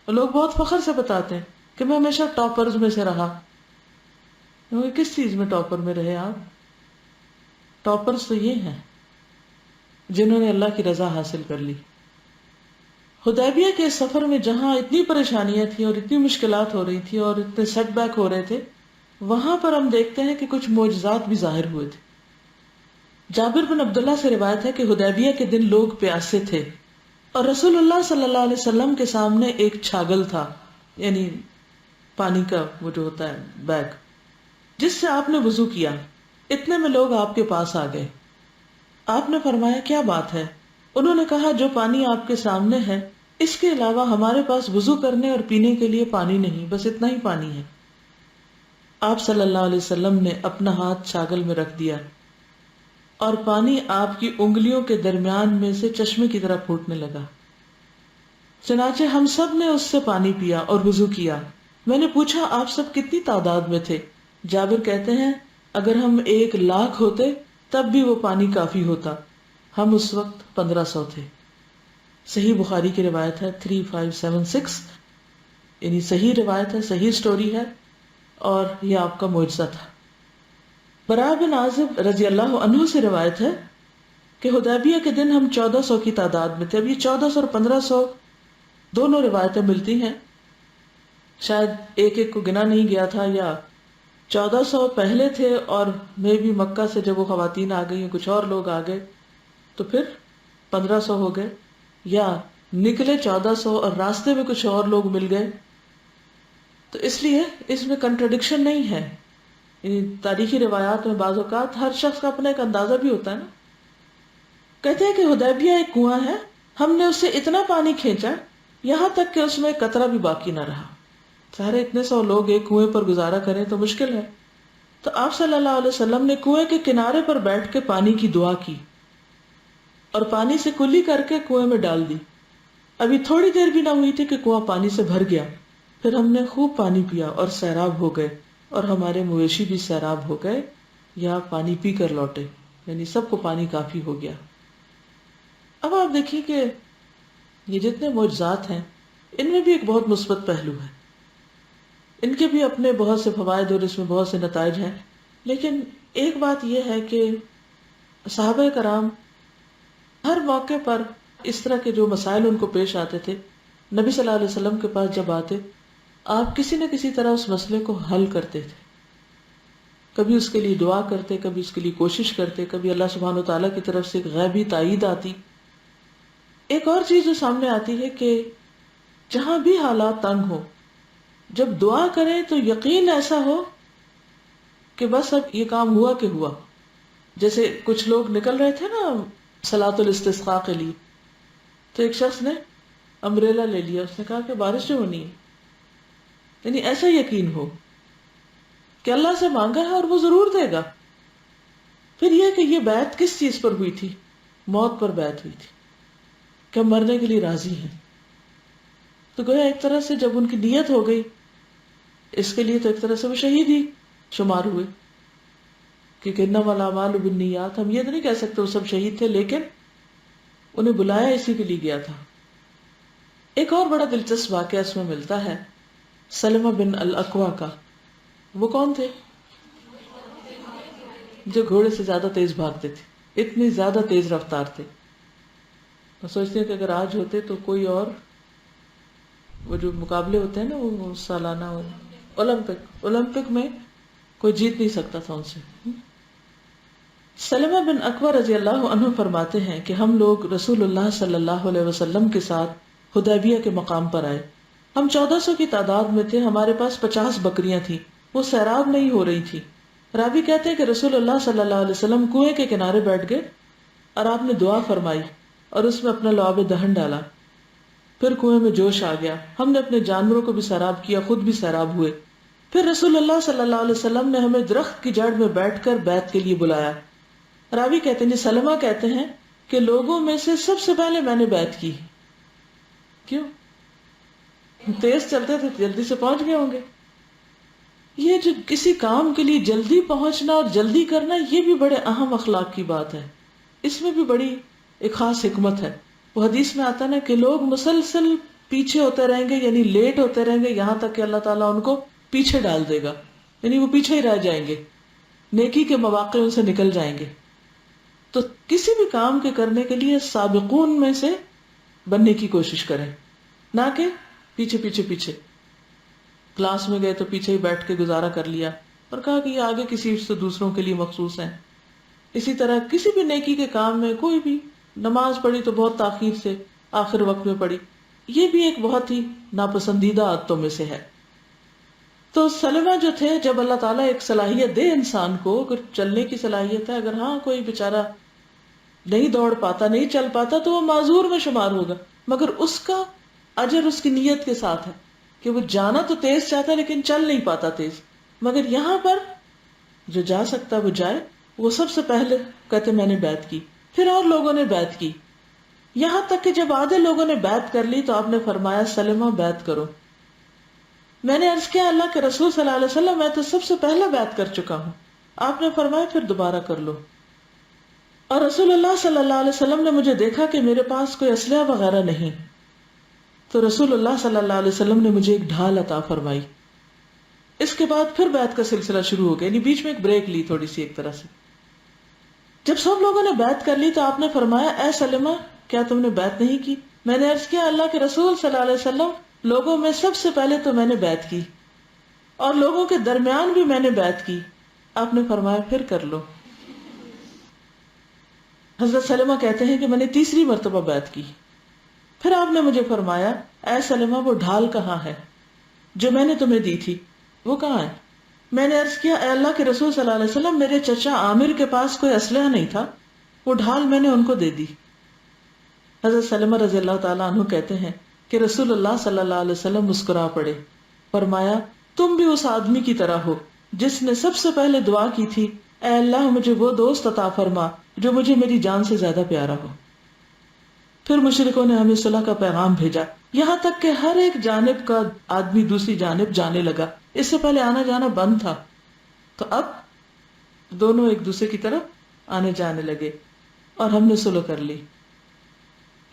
لوگ بہت فخر سے بتاتے ہیں کہ میں ہمیشہ ٹاپرز میں سے رہا. کس چیز میں ٹاپر میں رہے آپ؟ ٹاپرز تو یہ ہیں جنہوں نے اللہ کی رضا حاصل کر لی. حدیبیہ کے سفر میں جہاں اتنی پریشانیاں تھیں اور اتنی مشکلات ہو رہی تھی اور اتنے سیٹ بیک ہو رہے تھے، وہاں پر ہم دیکھتے ہیں کہ کچھ معجزات بھی ظاہر ہوئے تھے. جابر بن عبداللہ سے روایت ہے کہ حدیبیہ کے دن لوگ پیاسے تھے اور رسول اللہ صلی اللہ علیہ وسلم کے سامنے ایک چھاگل تھا، یعنی پانی کا وہ جو ہوتا ہے بیگ، جس سے آپ نے وضو کیا. اتنے میں لوگ آپ کے پاس آ گئے. آپ نے فرمایا کیا بات ہے؟ انہوں نے کہا جو پانی آپ کے سامنے ہے اس کے علاوہ ہمارے پاس وضو کرنے اور پینے کے لیے پانی نہیں، بس اتنا ہی پانی ہے. آپ صلی اللہ علیہ وسلم نے اپنا ہاتھ چھاگل میں رکھ دیا اور پانی آپ کی انگلیوں کے درمیان میں سے چشمے کی طرح پھوٹنے لگا. چنانچہ ہم سب نے اس سے پانی پیا اور وضو کیا. میں نے پوچھا آپ سب کتنی تعداد میں تھے؟ جابر کہتے ہیں اگر ہم 1,00,000 ہوتے تب بھی وہ پانی کافی ہوتا، ہم اس وقت 1,500 تھے. صحیح بخاری کی روایت ہے 3576، یعنی صحیح روایت ہے، صحیح سٹوری ہے، اور یہ آپ کا معجزہ تھا. براء بن عازب رضی اللہ عنہ سے روایت ہے کہ حدیبیہ کے دن ہم 1400 کی تعداد میں تھے. اب یہ 1400 اور 1500 دونوں روایتیں ملتی ہیں، شاید ایک ایک کو گنا نہیں گیا تھا، یا 1400 پہلے تھے اور میں بھی مکہ سے جب وہ خواتین آ گئی، کچھ اور لوگ آ گئے تو پھر 1500 ہو گئے، یا نکلے 1400 اور راستے میں کچھ اور لوگ مل گئے. تو اس لیے اس میں کنٹرڈکشن نہیں ہے. تاریخی روایات میں بعض اوقات ہر شخص کا اپنا ایک اندازہ بھی ہوتا ہے نا. کہتے ہیں کہ حدیبیہ ایک کنواں ہے، ہم نے اس سے اتنا پانی کھینچا یہاں تک کہ اس میں قطرہ بھی باقی نہ رہا. سارے اتنے 100 لوگ ایک کنویں پر گزارا کریں تو مشکل ہے. تو آپ صلی اللہ علیہ وسلم نے کنویں کے کنارے پر بیٹھ کے پانی کی دعا کی اور پانی سے کلی کر کے کنویں میں ڈال دی. ابھی تھوڑی دیر بھی نہ ہوئی تھی کہ کنواں پانی سے بھر گیا. پھر ہم نے خوب پانی پیا اور سیراب ہو گئے، اور ہمارے مویشی بھی سیراب ہو گئے یا پانی پی کر لوٹے، یعنی سب کو پانی کافی ہو گیا. اب آپ دیکھیے کہ یہ جتنے معجزات ہیں ان میں بھی ایک بہت مثبت پہلو ہے، ان کے بھی اپنے بہت سے فوائد اور اس میں بہت سے نتائج ہیں. لیکن ایک بات یہ ہے کہ صحابہ کرام ہر موقع پر اس طرح کے جو مسائل ان کو پیش آتے تھے، نبی صلی اللہ علیہ وسلم کے پاس جب آتے، آپ کسی نہ کسی طرح اس مسئلے کو حل کرتے تھے. کبھی اس کے لیے دعا کرتے، کبھی اس کے لیے کوشش کرتے، کبھی اللہ سبحانہ وتعالیٰ کی طرف سے ایک غیبی تائید آتی. ایک اور چیز جو سامنے آتی ہے کہ جہاں بھی حالات تنگ ہو، جب دعا کریں تو یقین ایسا ہو کہ بس اب یہ کام ہوا کہ ہوا. جیسے کچھ لوگ نکل رہے تھے نا صلاۃ الاستسقاء کے لیے، تو ایک شخص نے امبریلا لے لیا، اس نے کہا کہ بارش جو ہونی ہے، یعنی ایسا یقین ہو کہ اللہ سے مانگا ہے اور وہ ضرور دے گا. پھر یہ کہ یہ بیعت کس چیز پر ہوئی تھی؟ موت پر بیعت ہوئی تھی کہ ہم مرنے کے لیے راضی ہیں. تو گویا ایک طرح سے جب ان کی نیت ہو گئی اس کے لیے، تو ایک طرح سے وہ شہید ہی شمار ہوئے، کیونکہ انما الاعمال بالنیات. ہم یہ تو نہیں کہہ سکتے وہ سب شہید تھے، لیکن انہیں بلایا اسی کے لیے گیا تھا. ایک اور بڑا دلچسپ واقعہ اس میں ملتا ہے سلمہ بن الاکوع کا. وہ کون تھے؟ جو گھوڑے سے زیادہ تیز بھاگتے تھے، اتنی زیادہ تیز رفتار تھے. میں سوچتی ہوں کہ اگر آج ہوتے تو کوئی اور، وہ جو مقابلے ہوتے ہیں نا وہ سالانہ اولمپک میں کوئی جیت نہیں سکتا تھا ان سے. سلمہ بن اکوع رضی اللہ عنہ فرماتے ہیں کہ ہم لوگ رسول اللہ صلی اللہ علیہ وسلم کے ساتھ حدیبیہ کے مقام پر آئے. ہم 1400 کی تعداد میں تھے، ہمارے پاس 50 بکریاں تھیں، وہ سیراب نہیں ہو رہی تھی. راوی کہتے ہیں کہ رسول اللہ صلی اللہ علیہ وسلم کنویں کے کنارے بیٹھ گئے اور آپ نے دعا فرمائی اور اس میں اپنا لعاب دہن ڈالا. پھر کنویں میں جوش آ گیا، ہم نے اپنے جانوروں کو بھی سیراب کیا، خود بھی سیراب ہوئے. پھر رسول اللہ صلی اللہ علیہ وسلم نے ہمیں درخت کی جڑ میں بیٹھ کر بیعت کے لیے بلایا. راوی کہتے ہیں، سلمہ کہتے ہیں کہ لوگوں میں سے سب سے پہلے میں نے بیعت کی. کیوں؟ تیز چلتے تھے، جلدی سے پہنچ گئے ہوں گے. یہ جو کسی کام کے لیے جلدی پہنچنا اور جلدی کرنا، یہ بھی بڑے اہم اخلاق کی بات ہے. اس میں بھی بڑی ایک خاص حکمت ہے. وہ حدیث میں آتا نا کہ لوگ مسلسل پیچھے ہوتے رہیں گے، یعنی لیٹ ہوتے رہیں گے، یہاں تک کہ اللہ تعالیٰ ان کو پیچھے ڈال دے گا، یعنی وہ پیچھے ہی رہ جائیں گے، نیکی کے مواقع ان سے نکل جائیں گے. تو کسی بھی کام کے کرنے کے لیے سابقون میں سے بننے کی کوشش کریں، نہ کہ پیچھے پیچھے پیچھے. کلاس میں گئے تو پیچھے ہی بیٹھ کے گزارا کر لیا اور کہا کہ یہ آگے کسی سے دوسروں کے لیے مخصوص ہیں. اسی طرح کسی بھی نیکی کے کام میں، کوئی بھی نماز پڑھی تو بہت تاخیر سے آخر وقت میں پڑھی، یہ بھی ایک بہت ہی ناپسندیدہ عادتوں میں سے ہے. تو سلمہ جو تھے، جب اللہ تعالیٰ ایک صلاحیت دے انسان کو، اگر چلنے کی صلاحیت ہے، اگر ہاں کوئی بیچارہ نہیں دوڑ پاتا، نہیں چل پاتا، تو وہ معذور میں شمار ہوگا، مگر اس کا اجر اس کی نیت کے ساتھ ہے کہ وہ جانا تو تیز چاہتا ہے لیکن چل نہیں پاتا تیز. مگر یہاں پر جو جا سکتا وہ جائے. وہ سب سے پہلے کہتے میں نے بیعت کی، پھر اور لوگوں نے بیعت کی، یہاں تک کہ جب آدھے لوگوں نے بیعت کر لی تو آپ نے فرمایا سلمہ بیعت کرو. میں نے عرض کیا اللہ کے رسول صلی اللہ علیہ وسلم، میں تو سب سے پہلے بیعت کر چکا ہوں. آپ نے فرمایا پھر دوبارہ کر لو. اور رسول اللہ صلی اللہ علیہ وسلم نے مجھے دیکھا کہ میرے پاس کوئی اسلحہ وغیرہ نہیں، تو رسول اللہ صلی اللہ علیہ وسلم نے مجھے ایک ڈھال عطا فرمائی. اس کے بعد پھر بیعت کا سلسلہ شروع ہو گیا، یعنی بیچ میں ایک بریک لی تھوڑی سی ایک طرح سے. جب سب لوگوں نے بیعت کر لی تو آپ نے فرمایا اے سلمہ کیا تم نے بیعت نہیں کی؟ میں نے عرض کیا اللہ کے رسول صلی اللہ علیہ وسلم لوگوں میں سب سے پہلے تو میں نے بیعت کی اور لوگوں کے درمیان بھی میں نے بیعت کی. آپ نے فرمایا پھر کر لو. حضرت سلمہ کہتے ہیں کہ میں نے تیسری مرتبہ بیعت کی. پھر آپ نے مجھے فرمایا اے سلمہ وہ ڈھال کہاں ہے جو میں نے تمہیں دی تھی، وہ کہاں ہے؟ میں نے عرض کیا اے اللہ کے رسول صلی اللہ علیہ وسلم میرے چچا عامر کے پاس کوئی اسلحہ نہیں تھا، وہ ڈھال میں نے ان کو دے دی. حضرت سلمہ رضی اللہ تعالیٰ عنہ کہتے ہیں کہ رسول اللہ صلی اللہ علیہ وسلم مسکرا پڑے، فرمایا تم بھی اس آدمی کی طرح ہو جس نے سب سے پہلے دعا کی تھی اے اللہ مجھے وہ دوست عطا فرما جو مجھے میری جان سے زیادہ پیارا ہو. پھر مشرکوں نے ہمیں صلح کا پیغام بھیجا، یہاں تک کہ ہر ایک جانب کا آدمی دوسری جانب جانے لگا. اس سے پہلے آنا جانا بند تھا، تو اب دونوں ایک دوسرے کی طرف آنے جانے لگے اور ہم نے صلح کر لی.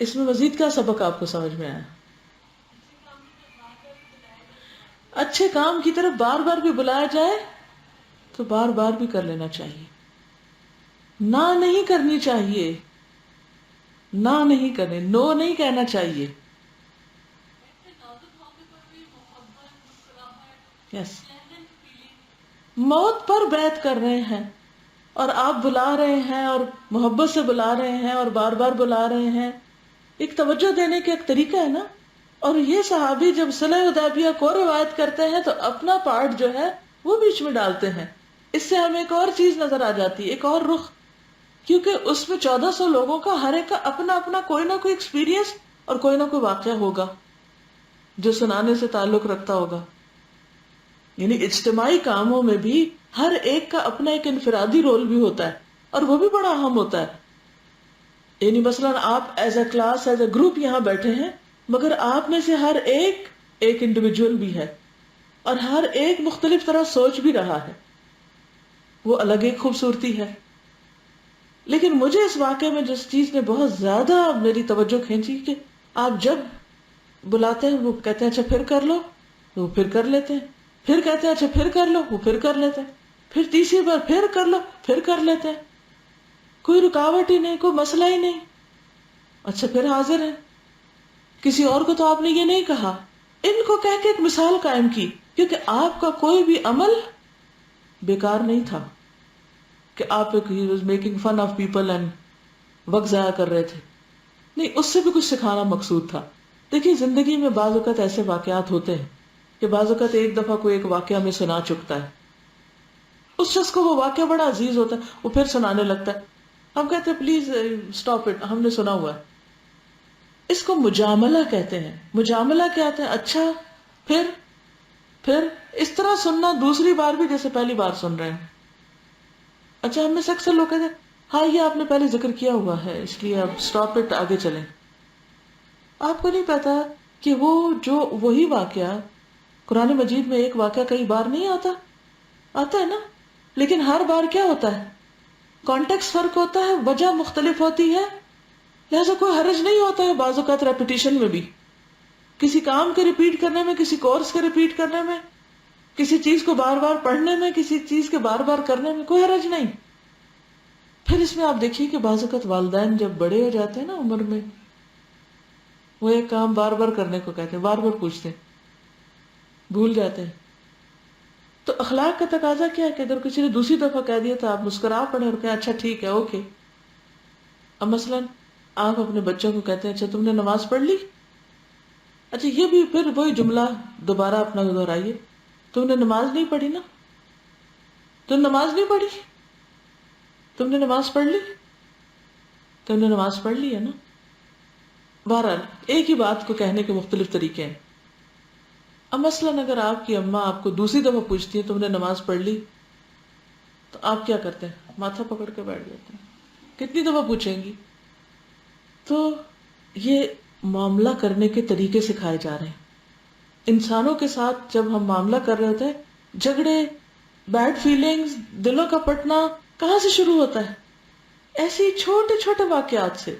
اس میں مزید کیا سبق آپ کو سمجھ میں آیا؟ اچھے کام کی طرف بار بار بھی بلایا جائے تو بار بار بھی کر لینا چاہیے، نہ نہیں کرنی چاہیے، نہ نہیں کرنے، نو نہیں کہنا چاہیے. یس، موت پر بیعت کر رہے ہیں اور آپ بلا رہے ہیں اور محبت سے بلا رہے ہیں اور بار بار بلا رہے ہیں، ایک توجہ دینے کا ایک طریقہ ہے نا. اور یہ صحابی جب صلح حدیبیہ کو روایت کرتے ہیں تو اپنا پارٹ جو ہے وہ بیچ میں ڈالتے ہیں. اس سے ہمیں ایک اور چیز نظر آ جاتی ہے، ایک اور رخ، کیونکہ اس میں 1400 لوگوں کا ہر ایک کا اپنا اپنا کوئی نہ کوئی ایکسپیرینس اور کوئی نہ کوئی واقعہ ہوگا جو سنانے سے تعلق رکھتا ہوگا. یعنی اجتماعی کاموں میں بھی ہر ایک کا اپنا ایک انفرادی رول بھی ہوتا ہے اور وہ بھی بڑا اہم ہوتا ہے. یعنی مثلا آپ as a class as a group یہاں بیٹھے ہیں، مگر آپ میں سے ہر ایک انڈیویجول بھی ہے اور ہر ایک مختلف طرح سوچ بھی رہا ہے، وہ الگ ایک خوبصورتی ہے. لیکن مجھے اس واقعے میں جس چیز نے بہت زیادہ میری توجہ کھینچی کہ آپ جب بلاتے ہیں وہ کہتے ہیں اچھا پھر کر لو، وہ پھر کر لیتے ہیں، پھر کہتے ہیں اچھا پھر کر لو، وہ پھر کر لیتے ہیں، پھر تیسری بار پھر کر لو، پھر کر لیتے ہیں. کوئی رکاوٹ ہی نہیں، کوئی مسئلہ ہی نہیں. اچھا پھر حاضر ہے. کسی اور کو تو آپ نے یہ نہیں کہا، ان کو کہہ کے ایک مثال قائم کی، کیونکہ آپ کا کوئی بھی عمل بیکار نہیں تھا کہ آپ making fun of people and وقت ضائع کر رہے تھے. نہیں، اس سے بھی کچھ سکھانا مقصود تھا. دیکھیے زندگی میں بعض اوقات ایسے واقعات ہوتے ہیں کہ بعض اوقات ایک دفعہ کوئی ایک واقعہ میں سنا چکتا ہے، اس شخص کو وہ واقعہ بڑا عزیز ہوتا ہے، وہ پھر سنانے لگتا ہے. ہم کہتے ہیں پلیز اسٹاپ اٹ، ہم نے سنا ہوا ہے. اس کو مجاملہ کہتے ہیں. مجاملہ کیا ہوتا ہے؟ اچھا پھر اس طرح سننا دوسری بار بھی جیسے پہلی بار سن رہے ہیں. اچھا ہم میں سے اکثر لوگ کہتے ہیں ہاں یہ آپ نے پہلے ذکر کیا ہوا ہے اس لیے اب اسٹاپ اٹ، آگے چلیں. آپ کو نہیں پتا کہ وہ جو وہی واقعہ قرآن مجید میں ایک واقعہ کئی بار نہیں آتا ہے نا، لیکن ہر بار کیا ہوتا ہے؟ کانٹیکس فرق ہوتا ہے، وجہ مختلف ہوتی ہے، لہذا کوئی حرج نہیں ہوتا ہے بعض اوقات ریپیٹیشن میں بھی. کسی کام کے ریپیٹ کرنے میں، کسی کورس کے ریپیٹ کرنے میں، کسی چیز کو بار بار پڑھنے میں، کسی چیز کے بار بار کرنے میں کوئی حرج نہیں. پھر اس میں آپ دیکھیے کہ بعض اوقات والدین جب بڑے ہو جاتے ہیں نا عمر میں، وہ ایک کام بار بار کرنے کو کہتے ہیں، بار بار پوچھتے ہیں، بھول جاتے ہیں. تو اخلاق کا تقاضا کیا ہے کہ اگر کسی نے دوسری دفعہ کہہ دیا تو آپ مسکرا پڑے اور کہیں اچھا ٹھیک ہے اوکے. اب مثلا آپ اپنے بچوں کو کہتے ہیں اچھا تم نے نماز پڑھ لی، اچھا یہ بھی پھر وہی جملہ دوبارہ اپنا دہرائیے، تم نے نماز نہیں پڑھی نا، تم نماز نہیں پڑھی، تم نے نماز پڑھ لی، تم نے نماز پڑھ لی ہے نا. بہرحال ایک ہی بات کو کہنے کے مختلف طریقے ہیں. اب مثلاً اگر آپ کی اماں آپ کو دوسری دفعہ پوچھتی ہے تم نے نماز پڑھ لی، تو آپ کیا کرتے ہیں؟ ماتھا پکڑ کے بیٹھ جاتے ہیں. کتنی دفعہ پوچھیں گی؟ تو یہ معاملہ کرنے کے طریقے سکھائے جا رہے ہیں. انسانوں کے ساتھ جب ہم معاملہ کر رہے ہوتے ہیں، جھگڑے، بیڈ فیلنگز، دلوں کا پٹنا کہاں سے شروع ہوتا ہے؟ ایسی چھوٹے چھوٹے واقعات سے.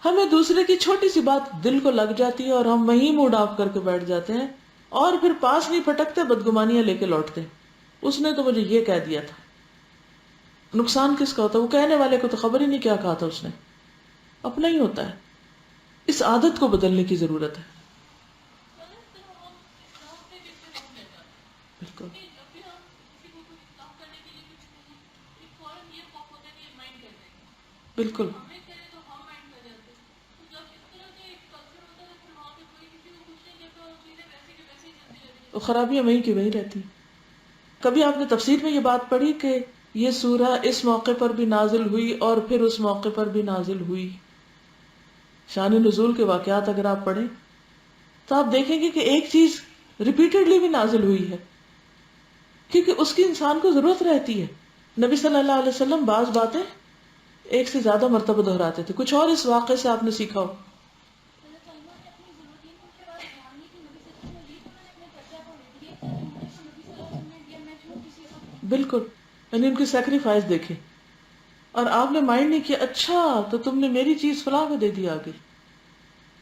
ہمیں دوسرے کی چھوٹی سی بات دل کو لگ جاتی ہے اور ہم وہیں موڈ آف کر کے بیٹھ جاتے ہیں اور پھر پاس نہیں پھٹکتے، بدگمانیاں لے کے لوٹتے، اس نے تو مجھے یہ کہہ دیا تھا۔ نقصان کس کا ہوتا ہے؟ وہ کہنے والے کو تو خبر ہی نہیں کیا کہا تھا اس نے، اپنا ہی ہوتا ہے۔ اس عادت کو بدلنے کی ضرورت ہے۔ بالکل بالکل وہ خرابیاں وہیں کی وہیں رہتی ہیں۔ کبھی آپ نے تفسیر میں یہ بات پڑھی کہ یہ سورہ اس موقع پر بھی نازل ہوئی اور پھر اس موقع پر بھی نازل ہوئی؟ شان نزول کے واقعات اگر آپ پڑھیں تو آپ دیکھیں گے کہ ایک چیز ریپیٹڈلی بھی نازل ہوئی ہے، کیونکہ اس کی انسان کو ضرورت رہتی ہے۔ نبی صلی اللہ علیہ وسلم بعض باتیں ایک سے زیادہ مرتبہ دہراتے تھے، کچھ اور اس واقعے سے آپ نے سیکھا ہو۔ بالکل، یعنی ان کی سیکریفائس دیکھیں، اور آپ نے مائنڈ نہیں کیا اچھا تو تم نے میری چیز فلاں کو دے دی آگے،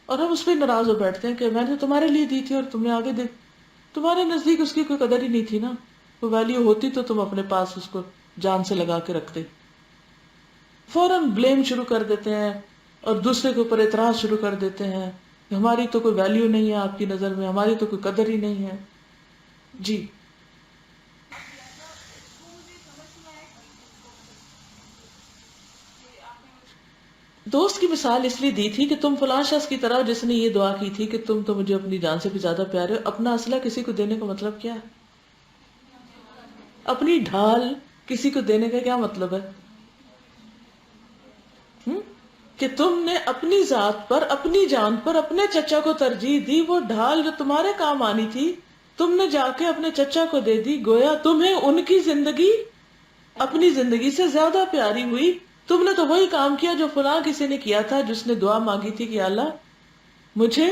اور ہم اس پہ ناراض ہو بیٹھتے ہیں کہ میں نے تمہارے لیے دی تھی اور تم نے آگے دے، تمہارے نزدیک اس کی کوئی قدر ہی نہیں تھی نا، کوئی ویلیو ہوتی تو تم اپنے پاس اس کو جان سے لگا کے رکھتے۔ فوراً بلیم شروع کر دیتے ہیں اور دوسرے کے اوپر اعتراض شروع کر دیتے ہیں کہ ہماری تو کوئی ویلیو نہیں ہے آپ کی نظر میں، ہماری تو کوئی قدر ہی نہیں ہے۔ جی دوست کی مثال اس لیے دی تھی کہ تم فلاں شخص کی طرح جس نے یہ دعا کی تھی کہ تم تو مجھے اپنی جان سے بھی زیادہ پیارے ہو، اپنا اسلحہ کسی کو دینے کا مطلب کیا ہے؟ اپنی ڈھال کسی کو دینے کا کیا مطلب ہے؟ کہ تم نے اپنی ذات پر، اپنی جان پر اپنے چچا کو ترجیح دی، وہ ڈھال جو تمہارے کام آنی تھی تم نے جا کے اپنے چچا کو دے دی، گویا تمہیں ان کی زندگی اپنی زندگی سے زیادہ پیاری ہوئی۔ تم نے تو وہی کام کیا جو فلاں کسی نے کیا تھا جس نے دعا مانگی تھی کہ اللہ مجھے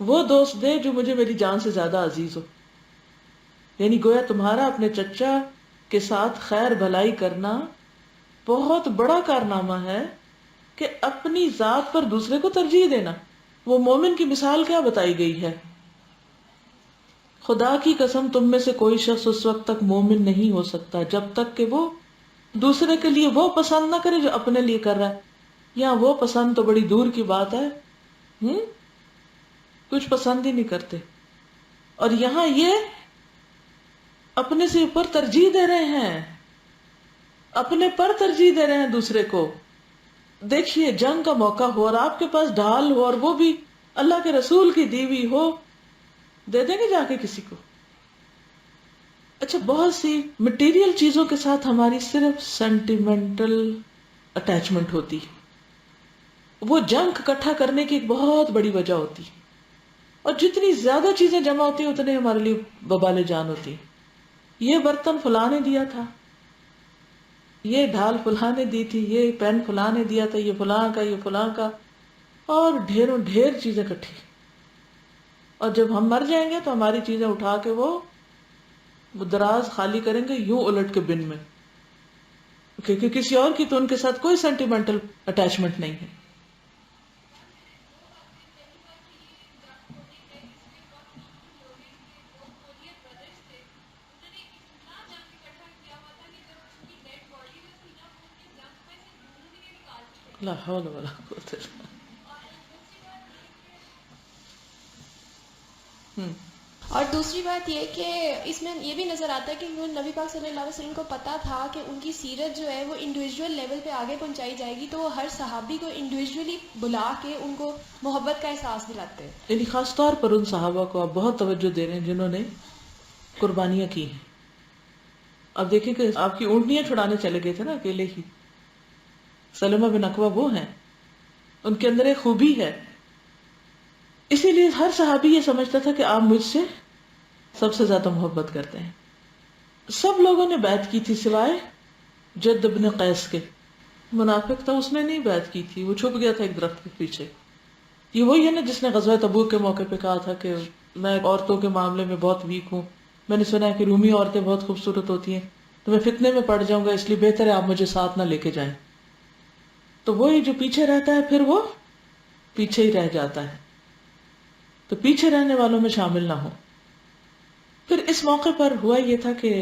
وہ دوست دے جو مجھے میری جان سے زیادہ عزیز ہو۔ یعنی گویا تمہارا اپنے چچا کے ساتھ خیر بھلائی کرنا بہت بڑا کارنامہ ہے کہ اپنی ذات پر دوسرے کو ترجیح دینا۔ وہ مومن کی مثال کیا بتائی گئی ہے؟ خدا کی قسم تم میں سے کوئی شخص اس وقت تک مومن نہیں ہو سکتا جب تک کہ وہ دوسرے کے لیے وہ پسند نہ کرے جو اپنے لیے کر رہا ہے۔ یا وہ پسند تو بڑی دور کی بات ہے، کچھ پسند ہی نہیں کرتے، اور یہاں یہ اپنے سے اوپر ترجیح دے رہے ہیں، اپنے پر ترجیح دے رہے ہیں دوسرے کو۔ دیکھیے جنگ کا موقع ہو اور آپ کے پاس ڈھال ہو اور وہ بھی اللہ کے رسول کی دی ہوئی ہو، دے دیں گے جا کے کسی کو؟ اچھا، بہت سی مٹیریل چیزوں کے ساتھ ہماری صرف سینٹیمنٹل اٹیچمنٹ ہوتی، وہ جنگ اکٹھا کرنے کی ایک بہت بڑی وجہ ہوتی، اور جتنی زیادہ چیزیں جمع ہوتی ہیں اتنے ہمارے لیے وبال جان ہوتی۔ یہ برتن فلاں نے دیا تھا، یہ ڈھال فلاں نے دی تھی، یہ پین فلاں نے دیا تھا، یہ فلاں کا، یہ فلاں کا، اور ڈھیروں ڈھیر چیزیں اکٹھی، اور جب ہم مر جائیں گے تو ہماری چیزیں اٹھا کے وہ دراز خالی کریں گے یوں الٹ کے بن میں، کیونکہ کسی اور کی تو ان کے ساتھ کوئی سینٹیمنٹل اٹیچمنٹ نہیں ہے۔ لا حول ولا قوت الا باللہ۔ اور دوسری بات یہ کہ اس میں یہ بھی نظر آتا ہے کہ نبی پاک صلی اللہ علیہ وسلم کو پتا تھا کہ ان کی سیرت جو ہے وہ انڈیویجول لیول پہ آگے پہنچائی جائے گی، تو وہ ہر صحابی کو انڈیویجولی بلا کے ان کو محبت کا احساس دلاتے ہیں۔ یعنی خاص طور پر ان صحابہ کو آپ بہت توجہ دے رہے ہیں جنہوں نے قربانیاں کی ہیں۔ اب دیکھیں کہ آپ کی اونٹنیاں چھڑانے چلے گئے تھے نا اکیلے ہی، سلمہ بن اکوع وہ ہیں، ان کے اندر ایک خوبی ہے، اسی لیے ہر صحابی یہ سمجھتا تھا کہ آپ مجھ سے سب سے زیادہ محبت کرتے ہیں۔ سب لوگوں نے بیعت کی تھی سوائے جد بن قیس کے، منافق تھا، اس نے نہیں بیعت کی تھی، وہ چھپ گیا تھا ایک درخت کے پیچھے۔ یہ وہی ہے نا جس نے غزوہ تبوک کے موقع پہ کہا تھا کہ میں عورتوں کے معاملے میں بہت ویک ہوں، میں نے سنا ہے کہ رومی عورتیں بہت خوبصورت ہوتی ہیں، تو میں فتنے میں پڑ جاؤں گا، اس لیے بہتر ہے آپ مجھے ساتھ نہ لے کے جائیں۔ تو وہی جو پیچھے رہتا ہے پھر وہ پیچھے ہی رہ جاتا ہے، تو پیچھے رہنے والوں میں شامل نہ ہو۔ پھر اس موقع پر ہوا یہ تھا کہ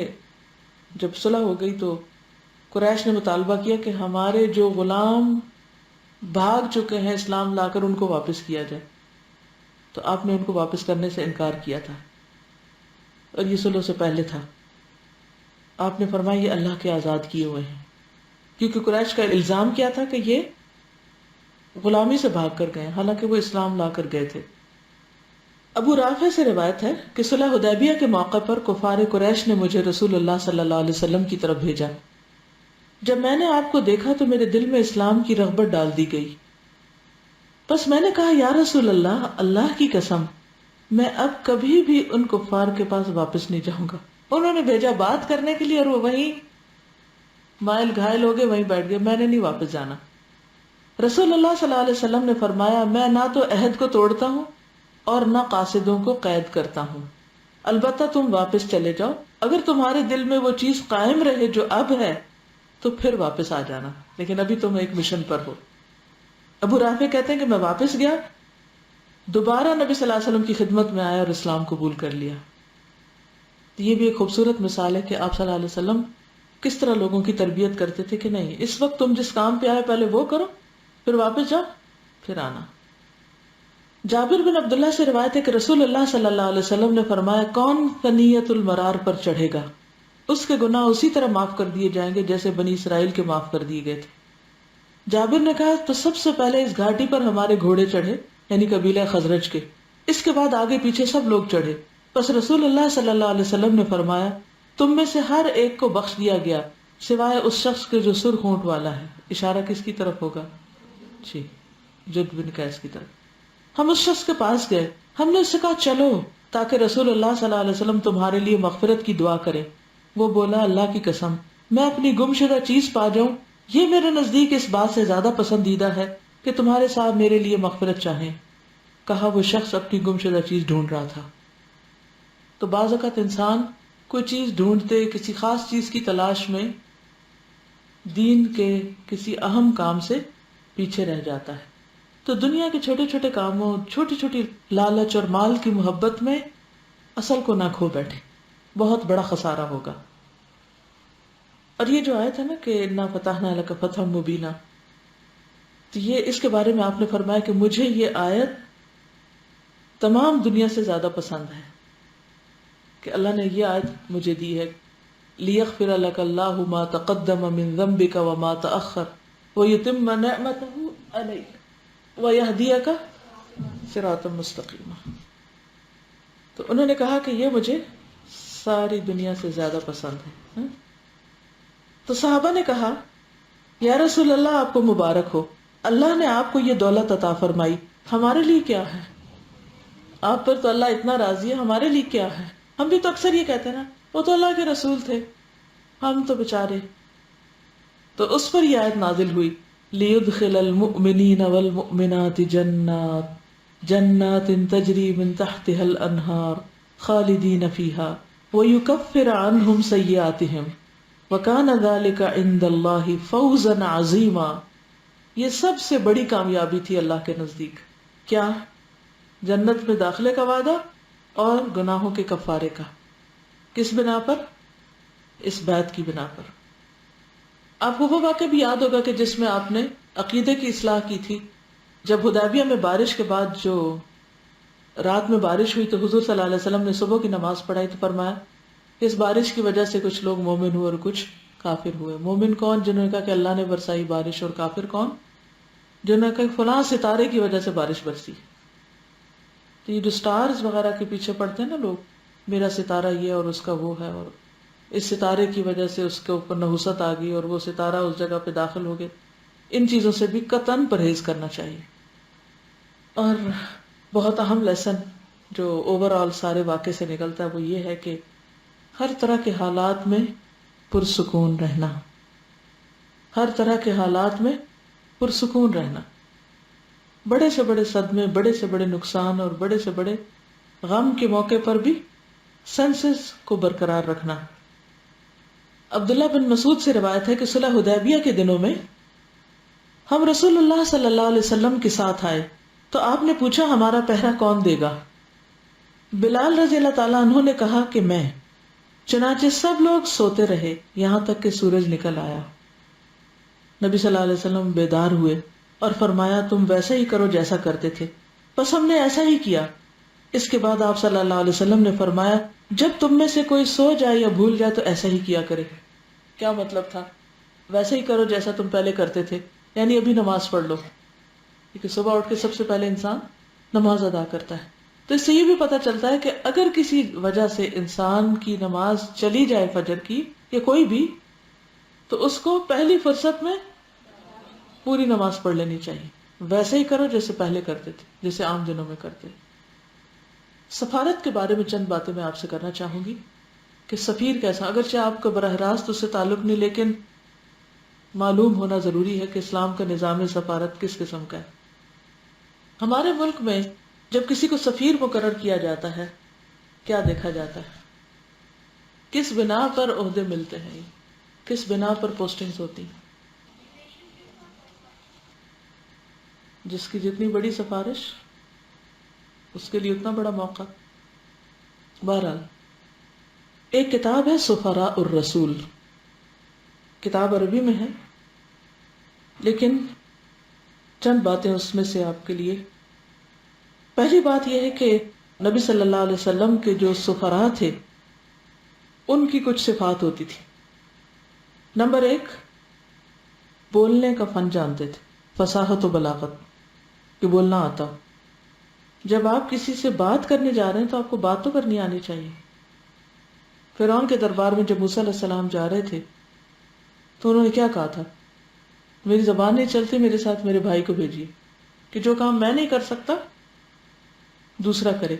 جب صلح ہو گئی تو قریش نے مطالبہ کیا کہ ہمارے جو غلام بھاگ چکے ہیں اسلام لا کر ان کو واپس کیا جائے. تو آپ نے ان کو واپس کرنے سے انکار کیا تھا، اور یہ صلح سے پہلے تھا. آپ نے فرمایا یہ اللہ کے آزاد کیے ہوئے ہیں، کیونکہ قریش کا الزام کیا تھا کہ یہ غلامی سے بھاگ کر گئے، حالانکہ وہ اسلام لا کر گئے تھے. ابو رافع سے روایت ہے کہ صلح حدیبیہ کے موقع پر کفار قریش نے مجھے رسول اللہ صلی اللہ علیہ وسلم کی طرف بھیجا. جب میں نے آپ کو دیکھا تو میرے دل میں اسلام کی رغبت ڈال دی گئی. بس میں نے کہا یا رسول اللہ، اللہ کی قسم میں اب کبھی بھی ان کفار کے پاس واپس نہیں جاؤں گا. انہوں نے بھیجا بات کرنے کے لیے اور وہ وہیں مائل گھائل ہو گئے، وہیں بیٹھ گئے. میں نے نہیں واپس جانا. رسول اللہ صلی اللہ علیہ وسلم نے فرمایا میں نہ تو عہد کو توڑتا ہوں اور نہ قاصدوں کو قید کرتا ہوں، البتہ تم واپس چلے جاؤ. اگر تمہارے دل میں وہ چیز قائم رہے جو اب ہے تو پھر واپس آ جانا، لیکن ابھی تم ایک مشن پر ہو. ابو رافع کہتے ہیں کہ میں واپس گیا، دوبارہ نبی صلی اللہ علیہ وسلم کی خدمت میں آیا اور اسلام قبول کر لیا. یہ بھی ایک خوبصورت مثال ہے کہ آپ صلی اللہ علیہ وسلم کس طرح لوگوں کی تربیت کرتے تھے کہ نہیں، اس وقت تم جس کام پہ آئے پہلے وہ کرو، پھر واپس جاؤ، پھر آنا. جابر بن عبداللہ سے روایت ہے کہ رسول اللہ صلی اللہ علیہ وسلم نے فرمایا کون ثنیۃ المرار پر چڑھے گا اس کے گناہ اسی طرح معاف کر دیے جائیں گے جیسے بنی اسرائیل کے معاف کر دیے گئے تھے. جابر نے کہا تو سب سے پہلے اس گھاٹی پر ہمارے گھوڑے چڑھے، یعنی قبیلہ خزرج کے، اس کے بعد آگے پیچھے سب لوگ چڑھے. بس رسول اللہ صلی اللہ علیہ وسلم نے فرمایا تم میں سے ہر ایک کو بخش دیا گیا سوائے اس شخص کے جو سرخ اونٹ والا ہے. اشارہ کس کی طرف ہوگا؟ جی، جد بن قیس کی طرف. ہم اس شخص کے پاس گئے، ہم نے اس سے کہا چلو تاکہ رسول اللہ صلی اللہ علیہ وسلم تمہارے لیے مغفرت کی دعا کرے. وہ بولا اللہ کی قسم میں اپنی گمشدہ چیز پا جاؤں، یہ میرے نزدیک اس بات سے زیادہ پسندیدہ ہے کہ تمہارے صاحب میرے لیے مغفرت چاہیں. کہا وہ شخص اپنی گمشدہ چیز ڈھونڈ رہا تھا. تو بعض اوقات انسان کوئی چیز ڈھونڈتے کسی خاص چیز کی تلاش میں دین کے کسی اہم کام سے پیچھے رہ جاتا ہے. تو دنیا کے چھوٹے چھوٹے کاموں، چھوٹی چھوٹی لالچ اور مال کی محبت میں اصل کو نہ کھو بیٹھے، بہت بڑا خسارہ ہوگا. اور یہ جو آیت ہے نا کہ انا فتحنا لک فتحا مبینا، تو یہ اس کے بارے میں آپ نے فرمایا کہ مجھے یہ آیت تمام دنیا سے زیادہ پسند ہے کہ اللہ نے یہ آیت مجھے دی ہے لیغفر لک اللہ ما تقدم من ذنبک وما تأخر ویتم نعمته علیک وَيَهْدِيَكَ صِرَاطًا مُسْتَقِيمًا. تو انہوں نے کہا کہ یہ مجھے ساری دنیا سے زیادہ پسند ہے. تو صحابہ نے کہا یا رسول اللہ آپ کو مبارک ہو، اللہ نے آپ کو یہ دولت عطا فرمائی، ہمارے لیے کیا ہے؟ آپ پر تو اللہ اتنا راضی ہے، ہمارے لیے کیا ہے؟ ہم بھی تو اکثر یہ کہتے ہیں نا وہ تو اللہ کے رسول تھے، ہم تو بیچارے. تو اس پر یہ آیت نازل ہوئی لِيُدْخِلَ الْمُؤْمِنِينَ وَالْمُؤْمِنَاتِ جَنَّاتٍ تَجْرِي مِن تَحْتِهَا الْأَنْهَارُ خَالِدِينَ فِيهَا وَيُكَفِّرُ عَنْهُمْ سَيِّئَاتِهِمْ وَكَانَ ذَلِكَ عِندَ اللَّهِ فَوْزًا عَظِيمًا. یہ سب سے بڑی کامیابی تھی اللہ کے نزدیک. کیا؟ جنت میں داخلے کا وعدہ اور گناہوں کے کفارے کا. کس بنا پر؟ اس بیعت کی بنا پر. آپ کو وہ واقعہ بھی یاد ہوگا کہ جس میں آپ نے عقیدے کی اصلاح کی تھی. جب حدیبیہ میں بارش کے بعد جو رات میں بارش ہوئی تو حضور صلی اللہ علیہ وسلم نے صبح کی نماز پڑھائی تو فرمایا کہ اس بارش کی وجہ سے کچھ لوگ مومن ہوئے اور کچھ کافر ہوئے. مومن کون؟ جنہوں نے کہا کہ اللہ نے برسائی بارش. اور کافر کون؟ جنہوں نے کہا کہ فلاں ستارے کی وجہ سے بارش برسی. تو یہ جو سٹارز وغیرہ کے پیچھے پڑتے ہیں نا لوگ، میرا ستارہ یہ اور اس کا وہ ہے، اور اس ستارے کی وجہ سے اس کے اوپر نحوست آ گئی اور وہ ستارہ اس جگہ پہ داخل ہو گئے، ان چیزوں سے بھی قطعاً پرہیز کرنا چاہیے. اور بہت اہم لیسن جو اوور آل سارے واقعے سے نکلتا ہے وہ یہ ہے کہ ہر طرح کے حالات میں پرسکون رہنا، ہر طرح کے حالات میں پرسکون رہنا. بڑے سے بڑے صدمے، بڑے سے بڑے نقصان اور بڑے سے بڑے غم کے موقع پر بھی سینسز کو برقرار رکھنا. عبداللہ بن مسعود سے روایت ہے کہ صلح حدیبیہ کے دنوں میں ہم رسول اللہ صلی اللہ علیہ وسلم کے ساتھ آئے تو آپ نے پوچھا ہمارا پہرا کون دے گا؟ بلال رضی اللہ تعالیٰ عنہ نے کہا کہ میں، چنانچہ سب لوگ سوتے رہے یہاں تک کہ سورج نکل آیا۔ نبی صلی اللہ علیہ وسلم بیدار ہوئے اور فرمایا تم ویسا ہی کرو جیسا کرتے تھے، بس ہم نے ایسا ہی کیا۔ اس کے بعد آپ صلی اللہ علیہ وسلم نے فرمایا جب تم میں سے کوئی سو جائے یا بھول جائے تو ایسا ہی کیا کرے۔ کیا مطلب تھا؟ ویسا ہی کرو جیسا تم پہلے کرتے تھے، یعنی ابھی نماز پڑھ لو، کیونکہ صبح اٹھ کے سب سے پہلے انسان نماز ادا کرتا ہے۔ تو اس سے یہ بھی پتہ چلتا ہے کہ اگر کسی وجہ سے انسان کی نماز چلی جائے فجر کی یا کوئی بھی، تو اس کو پہلی فرصت میں پوری نماز پڑھ لینی چاہیے، ویسے ہی کرو جیسے پہلے کرتے تھے، جیسے عام دنوں میں کرتے۔ سفارت کے بارے میں چند باتیں میں آپ سے کرنا چاہوں گی کہ سفیر کیسا، اگرچہ آپ کا براہ راست اس سے تعلق نہیں، لیکن معلوم ہونا ضروری ہے کہ اسلام کا نظام سفارت کس قسم کا ہے۔ ہمارے ملک میں جب کسی کو سفیر مقرر کیا جاتا ہے کیا دیکھا جاتا ہے؟ کس بنا پر عہدے ملتے ہیں، کس بنا پر پوسٹنگز ہوتی ہیں؟ جس کی جتنی بڑی سفارش اس کے لیے اتنا بڑا موقع۔ بہرحال ایک کتاب ہے سفراء الرسول، کتاب عربی میں ہے، لیکن چند باتیں اس میں سے آپ کے لیے۔ پہلی بات یہ ہے کہ نبی صلی اللہ علیہ وسلم کے جو سفراء تھے ان کی کچھ صفات ہوتی تھی۔ نمبر 1، بولنے کا فن جانتے تھے، فصاحت و بلاغت، کہ بولنا آتا ہو۔ جب آپ کسی سے بات کرنے جا رہے ہیں تو آپ کو بات تو کرنی آنی چاہیے۔ فرعون کے دربار میں جب موسیٰ علیہ السلام جا رہے تھے تو انہوں نے کیا کہا تھا؟ میری زبان نہیں چلتی، میرے ساتھ میرے بھائی کو بھیجیے کہ جو کام میں نہیں کر سکتا دوسرا کرے۔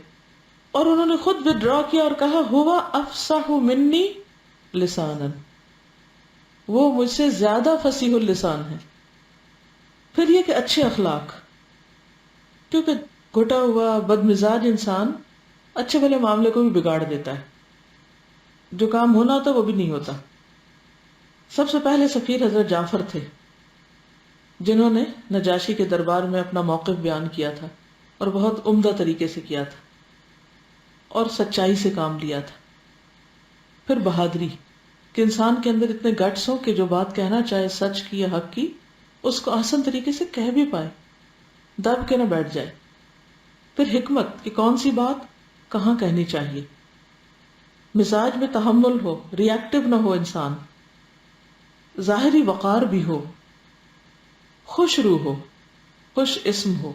اور انہوں نے خود وڈرا کیا اور کہا ہوا افصح منی لسانا، وہ مجھ سے زیادہ فصیح اللسان ہے۔ پھر یہ کہ اچھے اخلاق، کیونکہ گھٹا ہوا بد مزاج انسان اچھے بھلے معاملے کو بھی بگاڑ دیتا ہے، جو کام ہونا ہوتا وہ بھی نہیں ہوتا۔ سب سے پہلے سفیر حضرت جعفر تھے، جنہوں نے نجاشی کے دربار میں اپنا موقف بیان کیا تھا اور بہت عمدہ طریقے سے کیا تھا اور سچائی سے کام لیا تھا۔ پھر بہادری، کہ انسان کے اندر اتنے گٹس ہوں کہ جو بات کہنا چاہے سچ کی یا حق کی، اس کو آسان طریقے سے کہہ بھی پائے، دب کے نہ بیٹھ جائے۔ پھر حکمت، کہ کون سی بات کہاں کہنی چاہیے۔ مزاج میں تحمل ہو، ری ایکٹیو نہ ہو انسان، ظاہری وقار بھی ہو، خوش روح ہو، خوش اسم ہو۔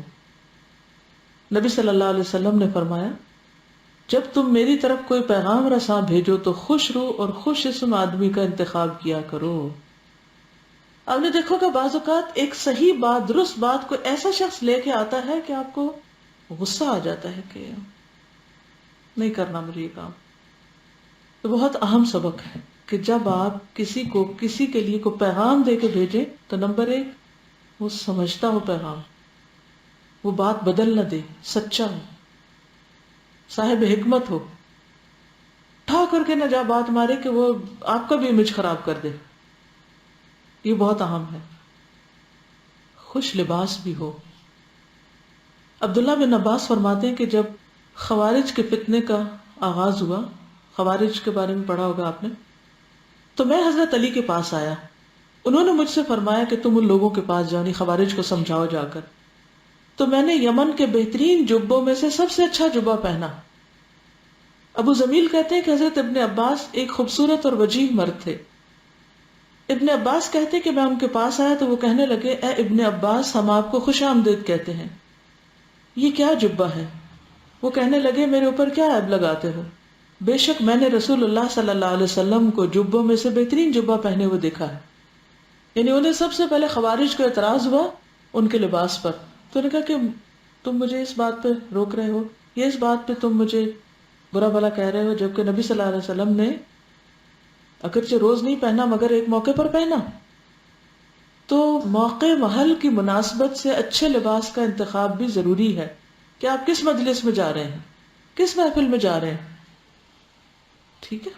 نبی صلی اللہ علیہ وسلم نے فرمایا جب تم میری طرف کوئی پیغام رساں بھیجو تو خوش روح اور خوش اسم آدمی کا انتخاب کیا کرو۔ آپ نے دیکھو کہ بعض اوقات ایک صحیح بات، درست بات کو ایسا شخص لے کے آتا ہے کہ آپ کو غصہ آ جاتا ہے کہ نہیں کرنا مجھے یہ کام۔ تو بہت اہم سبق ہے کہ جب آپ کسی کے لیے کوئی پیغام دے کے بھیجیں تو نمبر 1، وہ سمجھتا ہو پیغام، وہ بات بدل نہ دے، سچا ہو، صاحب حکمت ہو، ٹھا کر کے نہ جا بات مارے کہ وہ آپ کا بھی امیج خراب کر دے۔ یہ بہت اہم ہے۔ خوش لباس بھی ہو۔ عبداللہ بن عباس فرماتے ہیں کہ جب خوارج کے فتنے کا آغاز ہوا، خوارج کے بارے میں پڑھا ہوگا آپ نے، تو میں حضرت علی کے پاس آیا۔ انہوں نے مجھ سے فرمایا کہ تم ان لوگوں کے پاس جاؤ، خوارج کو سمجھاؤ جا کر۔ تو میں نے یمن کے بہترین جبوں میں سے سب سے اچھا جبہ پہنا۔ ابو زمیل کہتے ہیں کہ حضرت ابن عباس ایک خوبصورت اور وجیح مرد تھے۔ ابن عباس کہتے کہ میں ان کے پاس آیا تو وہ کہنے لگے اے ابن عباس، ہم آپ کو خوش آمدید کہتے ہیں، یہ کیا جبہ ہے؟ وہ کہنے لگے میرے اوپر کیا عیب لگاتے ہو؟ بے شک میں نے رسول اللہ صلی اللہ علیہ وسلم کو جبوں میں سے بہترین جبہ پہنے ہوئے دیکھا ہے۔ یعنی انہیں سب سے پہلے خوارج کو اعتراض ہوا ان کے لباس پر، تو انہوں نے کہا کہ تم مجھے اس بات پہ روک رہے ہو، یہ اس بات پہ تم مجھے برا بھلا کہہ رہے ہو، جبکہ نبی صلی اللہ علیہ وسلم نے اگرچہ روز نہیں پہنا مگر ایک موقع پر پہنا۔ تو موقع محل کی مناسبت سے اچھے لباس کا انتخاب بھی ضروری ہے کہ آپ کس مجلس میں جا رہے ہیں، کس محفل میں جا رہے ہیں۔ ٹھیک ہے،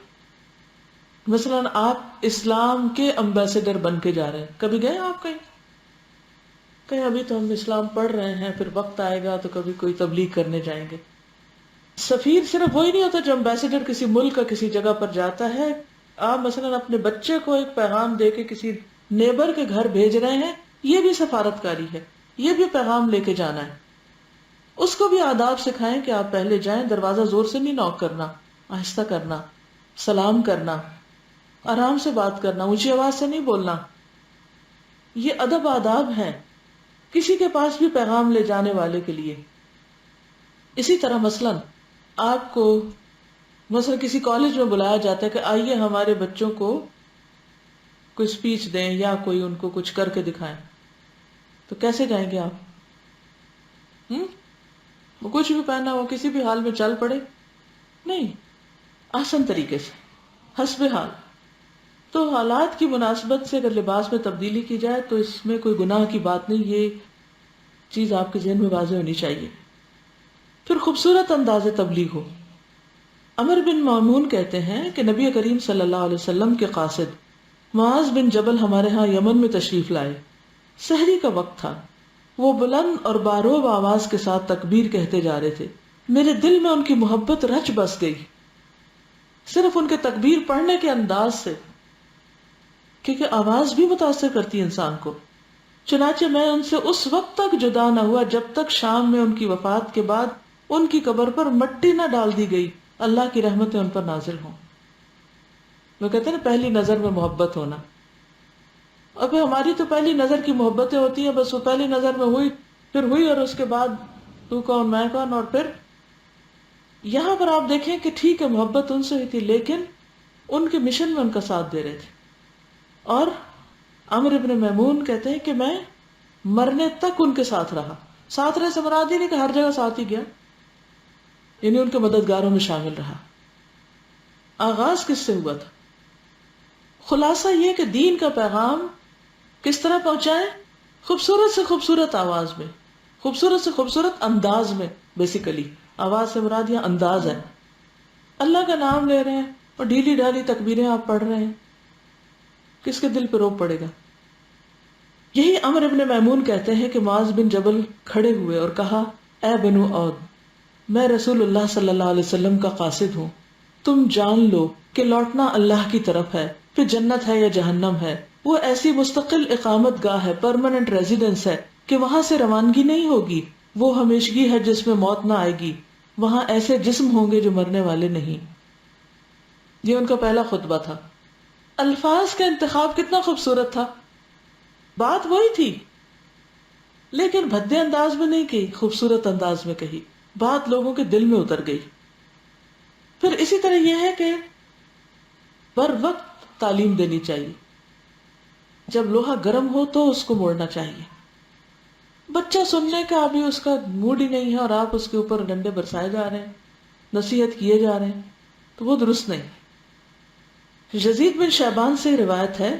مثلا آپ اسلام کے امبیسڈر بن کے جا رہے ہیں، کبھی گئے آپ کہیں ابھی تو ہم اسلام پڑھ رہے ہیں، پھر وقت آئے گا تو کبھی کوئی تبلیغ کرنے جائیں گے۔ سفیر صرف وہی نہیں ہوتا جو امبیسڈر کسی ملک کا کسی جگہ پر جاتا ہے. آپ مثلا اپنے بچے کو ایک پیغام دے کے کسی نیبر کے گھر بھیج رہے ہیں، یہ بھی سفارتکاری ہے، یہ بھی پیغام لے کے جانا ہے. اس کو بھی آداب سکھائیں کہ آپ پہلے جائیں، دروازہ زور سے نہیں نوک کرنا، آہستہ کرنا، سلام کرنا، آرام سے بات کرنا، اونچی آواز سے نہیں بولنا. یہ ادب آداب ہیں کسی کے پاس بھی پیغام لے جانے والے کے لیے. اسی طرح مثلا آپ کو مثلا کسی کالج میں بلایا جاتا ہے کہ آئیے ہمارے بچوں کو کوئی اسپیچ دیں یا کوئی ان کو کچھ کر کے دکھائیں، تو کیسے جائیں گے آپ؟ وہ کچھ بھی پہنا ہو، کسی بھی حال میں چل پڑے؟ نہیں، آسان طریقے سے حسب حال. تو حالات کی مناسبت سے اگر لباس میں تبدیلی کی جائے تو اس میں کوئی گناہ کی بات نہیں، یہ چیز آپ کے ذہن میں واضح ہونی چاہیے. پھر خوبصورت انداز تبلیغ ہو. عمر بن مامون کہتے ہیں کہ نبی کریم صلی اللہ علیہ وسلم کے قاصد معاذ بن جبل ہمارے ہاں یمن میں تشریف لائے. سحری کا وقت تھا. وہ بلند اور باروب آواز کے ساتھ تکبیر کہتے جا رہے تھے. میرے دل میں ان کی محبت رچ بس گئی، صرف ان کے تکبیر پڑھنے کے انداز سے، کیونکہ آواز بھی متاثر کرتی ہے انسان کو. چنانچہ میں ان سے اس وقت تک جدا نہ ہوا جب تک شام میں ان کی وفات کے بعد ان کی قبر پر مٹی نہ ڈال دی گئی، اللہ کی رحمتیں ان پر نازل ہوں. وہ کہتے ہیں نا پہلی نظر میں محبت ہونا. اب ہماری تو پہلی نظر کی محبتیں ہوتی ہیں، بس وہ پہلی نظر میں ہوئی، پھر ہوئی، اور اس کے بعد تو کون میں کون. اور پھر یہاں پر آپ دیکھیں کہ ٹھیک ہے محبت ان سے ہوئی تھی، لیکن ان کے مشن میں ان کا ساتھ دے رہے تھے. اور عمر ابن میمون کہتے ہیں کہ میں مرنے تک ان کے ساتھ رہا. ساتھ رہے سے مراد ہی نہیں کہ ہر جگہ ساتھ ہی گیا، یعنی ان کے مددگاروں میں شامل رہا. آغاز کس سے ہوا تھا؟ خلاصہ یہ کہ دین کا پیغام کس طرح پہنچائیں؟ خوبصورت سے خوبصورت آواز میں، خوبصورت سے خوبصورت انداز میں. بیسیکلی آواز سے مراد یہاں انداز ہے. اللہ کا نام لے رہے ہیں اور ڈھیلی ڈھالی تکبیریں آپ پڑھ رہے ہیں، کس کے دل پہ روب پڑے گا؟ یہی عمر ابن میمون کہتے ہیں کہ معاذ بن جبل کھڑے ہوئے اور کہا، اے بنو عود، میں رسول اللہ صلی اللہ علیہ وسلم کا قاصد ہوں. تم جان لو کہ لوٹنا اللہ کی طرف ہے، پھر جنت ہے یا جہنم ہے. وہ ایسی مستقل اقامت گاہ ہے، پرماننٹ ریزیڈنس ہے کہ وہاں سے روانگی نہیں ہوگی. وہ ہمیشگی ہے جس میں موت نہ آئے گی. وہاں ایسے جسم ہوں گے جو مرنے والے نہیں. یہ ان کا پہلا خطبہ تھا. الفاظ کا انتخاب کتنا خوبصورت تھا. بات وہی تھی لیکن بھدے انداز میں نہیں کہی، خوبصورت انداز میں کہی. بات لوگوں کے دل میں اتر گئی. پھر اسی طرح یہ ہے کہ بر وقت تعلیم دینی چاہیے. جب لوہا گرم ہو تو اس کو موڑنا چاہیے. بچہ سننے کا ابھی اس کا موڈ ہی نہیں ہے اور آپ اس کے اوپر ڈنڈے برسائے جا رہے ہیں، نصیحت کیے جا رہے ہیں، تو وہ درست نہیں. یزید بن شعبان سے روایت ہے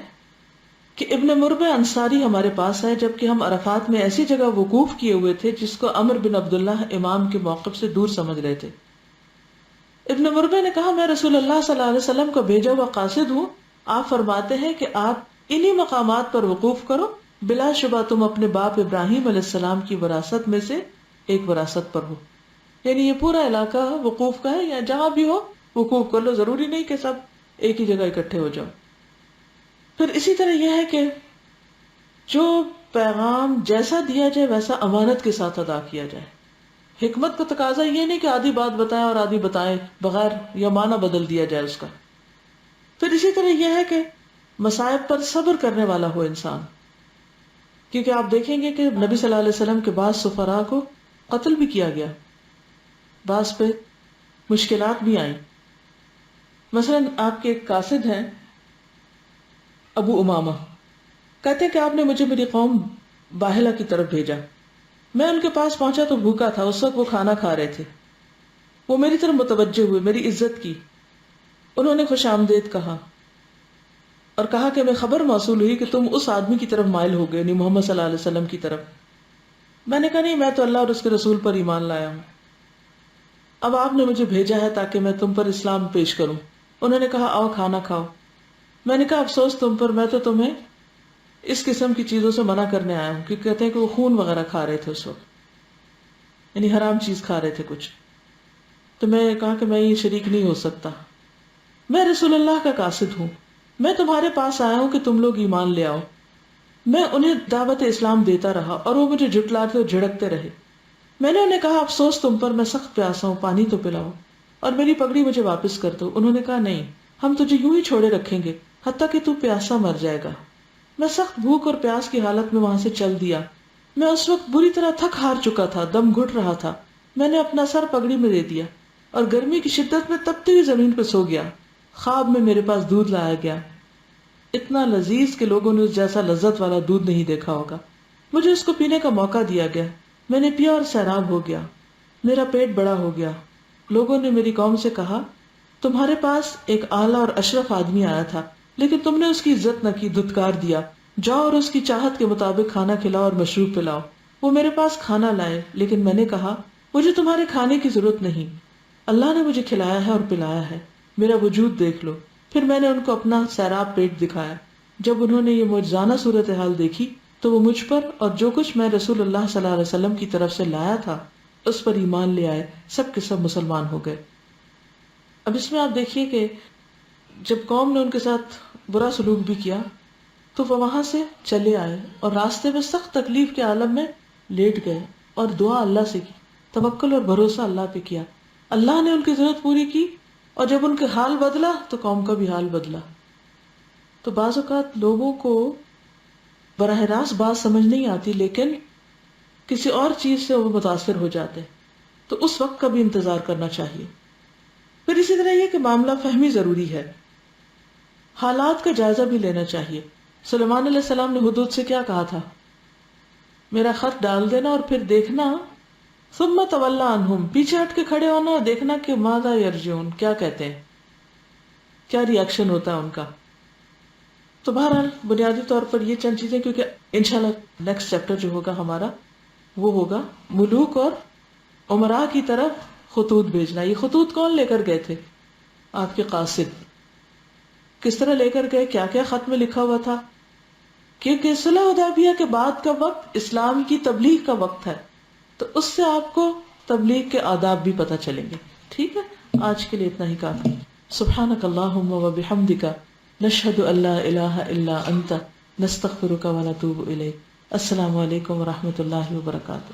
کہ ابن مربع انصاری ہمارے پاس ہے جبکہ ہم عرفات میں ایسی جگہ وقوف کیے ہوئے تھے جس کو عمر بن عبداللہ امام کے موقف سے دور سمجھ رہے تھے. ابن مربع نے کہا، میں رسول اللہ صلی اللہ علیہ وسلم کا بھیجا ہوا قاصد ہوں. آپ فرماتے ہیں کہ آپ انہی مقامات پر وقوف کرو، بلا شبہ تم اپنے باپ ابراہیم علیہ السلام کی وراثت میں سے ایک وراثت پر ہو. یعنی یہ پورا علاقہ وقوف کا ہے، یا جہاں بھی ہو وقوف کر لو، ضروری نہیں کہ سب ایک ہی جگہ اکٹھے ہو جاؤ. پھر اسی طرح یہ ہے کہ جو پیغام جیسا دیا جائے ویسا امانت کے ساتھ ادا کیا جائے. حکمت کا تقاضا یہ نہیں کہ آدھی بات بتائیں اور آدھی بتائیں بغیر، یا معنی بدل دیا جائے اس کا. پھر اسی طرح یہ ہے کہ مصائب پر صبر کرنے والا ہو انسان، کیونکہ آپ دیکھیں گے کہ نبی صلی اللہ علیہ وسلم کے بعض سفراء کو قتل بھی کیا گیا، بعض پہ مشکلات بھی آئیں. مثلا آپ کے ایک قاصد ہیں ابو امامہ، کہتے ہیں کہ آپ نے مجھے میری قوم باہلہ کی طرف بھیجا. میں ان کے پاس پہنچا تو بھوکا تھا، اس وقت وہ کھانا کھا رہے تھے. وہ میری طرف متوجہ ہوئے، میری عزت کی، انہوں نے خوش آمدید کہا اور کہا کہ میں خبر موصول ہوئی کہ تم اس آدمی کی طرف مائل ہو گئے، یعنی محمد صلی اللہ علیہ وسلم کی طرف. میں نے کہا نہیں، میں تو اللہ اور اس کے رسول پر ایمان لایا ہوں. اب آپ نے مجھے بھیجا ہے تاکہ میں تم پر اسلام پیش کروں. انہوں نے کہا آؤ کھانا کھاؤ. میں نے کہا افسوس تم پر، میں تو تمہیں اس قسم کی چیزوں سے منع کرنے آیا ہوں، کیونکہ کہتے ہیں کہ وہ خون وغیرہ کھا رہے تھے اس وقت، یعنی حرام چیز کھا رہے تھے کچھ. تو میں کہا کہ میں یہ شریک نہیں ہو سکتا، میں رسول اللہ کا قاصد ہوں، میں تمہارے پاس آیا ہوں کہ تم لوگ ایمان لے آؤ۔ میں انہیں دعوت اسلام دیتا رہا اور وہ مجھے جھٹلاتے اور جھڑکتے رہے۔ میں نے انہیں کہا افسوس تم پر، میں سخت پیاسا ہوں، پانی تو پلاؤ اور میری پگڑی مجھے واپس کر دو۔ انہوں نے کہا نہیں، ہم تجھے یوں ہی چھوڑے رکھیں گے حتیٰ کہ تو پیاسا مر جائے گا۔ میں سخت بھوک اور پیاس کی حالت میں وہاں سے چل دیا۔ میں اس وقت بری طرح تھک ہار چکا تھا، دم گھٹ رہا تھا۔ میں نے اپنا سر پگڑی میں دے دیا اور گرمی کی شدت میں تپتی ہوئی زمین پہ سو گیا۔ خواب میں میرے پاس دودھ لایا گیا، اتنا لذیذ کہ لوگوں نے اس جیسا لذت والا دودھ نہیں دیکھا ہوگا۔ مجھے اس کو پینے کا موقع دیا گیا، میں نے پیا اور سیراب ہو گیا، میرا پیٹ بڑا ہو گیا۔ لوگوں نے میری قوم سے کہا تمہارے پاس ایک اعلیٰ اور اشرف آدمی آیا تھا لیکن تم نے اس کی عزت نہ کی، دھتکار دیا، جاؤ اور اس کی چاہت کے مطابق کھانا کھلاؤ اور مشروب پلاؤ۔ وہ میرے پاس کھانا لائے لیکن میں نے کہا مجھے تمہارے کھانے کی ضرورت نہیں، اللہ نے مجھے کھلایا ہے اور پلایا ہے، میرا وجود دیکھ لو۔ پھر میں نے ان کو اپنا سیراب پیٹ دکھایا۔ جب انہوں نے یہ معجزانہ صورتحال دیکھی تو وہ مجھ پر اور جو کچھ میں رسول اللہ صلی اللہ علیہ وسلم کی طرف سے لایا تھا اس پر ایمان لے آئے، سب کے سب مسلمان ہو گئے۔ اب اس میں آپ دیکھیے کہ جب قوم نے ان کے ساتھ برا سلوک بھی کیا تو وہ وہاں سے چلے آئے اور راستے میں سخت تکلیف کے عالم میں لیٹ گئے اور دعا اللہ سے کی، توکل اور بھروسہ اللہ پہ کیا۔ اللہ نے ان کی ضرورت پوری کی اور جب ان کے حال بدلا تو قوم کا بھی حال بدلا۔ تو بعض اوقات لوگوں کو براہ راست بات سمجھ نہیں آتی لیکن کسی اور چیز سے وہ متاثر ہو جاتے تو اس وقت کا بھی انتظار کرنا چاہیے۔ پھر اسی طرح یہ کہ معاملہ فہمی ضروری ہے، حالات کا جائزہ بھی لینا چاہیے۔ سلیمان علیہ السلام نے ہدہد سے کیا کہا تھا؟ میرا خط ڈال دینا اور پھر دیکھنا، ثم تولی عنہم، پیچھے ہٹ کے کھڑے ہونا اور دیکھنا کہ ماذا یرجعون، کیا کہتے ہیں، کیا ری ایکشن ہوتا ہے ان کا۔ تو بہرحال بنیادی طور پر یہ چند چیزیں، کیونکہ انشاءاللہ نیکسٹ چیپٹر جو ہوگا ہمارا وہ ہوگا ملوک اور عمراء کی طرف خطوط بھیجنا۔ یہ خطوط کون لے کر گئے تھے؟ آپ کے قاصد۔ کس طرح لے کر گئے، کیا کیا خط میں لکھا ہوا تھا؟ کیونکہ صلح حدیبیہ کے بعد کا وقت اسلام کی تبلیغ کا وقت ہے، تو اس سے آپ کو تبلیغ کے آداب بھی پتہ چلیں گے۔ ٹھیک ہے، آج کے لیے اتنا ہی کافی۔ سبحانک اللہم و بحمدک، نشہد ان لا الہ الا انت، نستغفرک و نتوب الیک۔ السلام علیکم و رحمۃ اللہ وبرکاتہ۔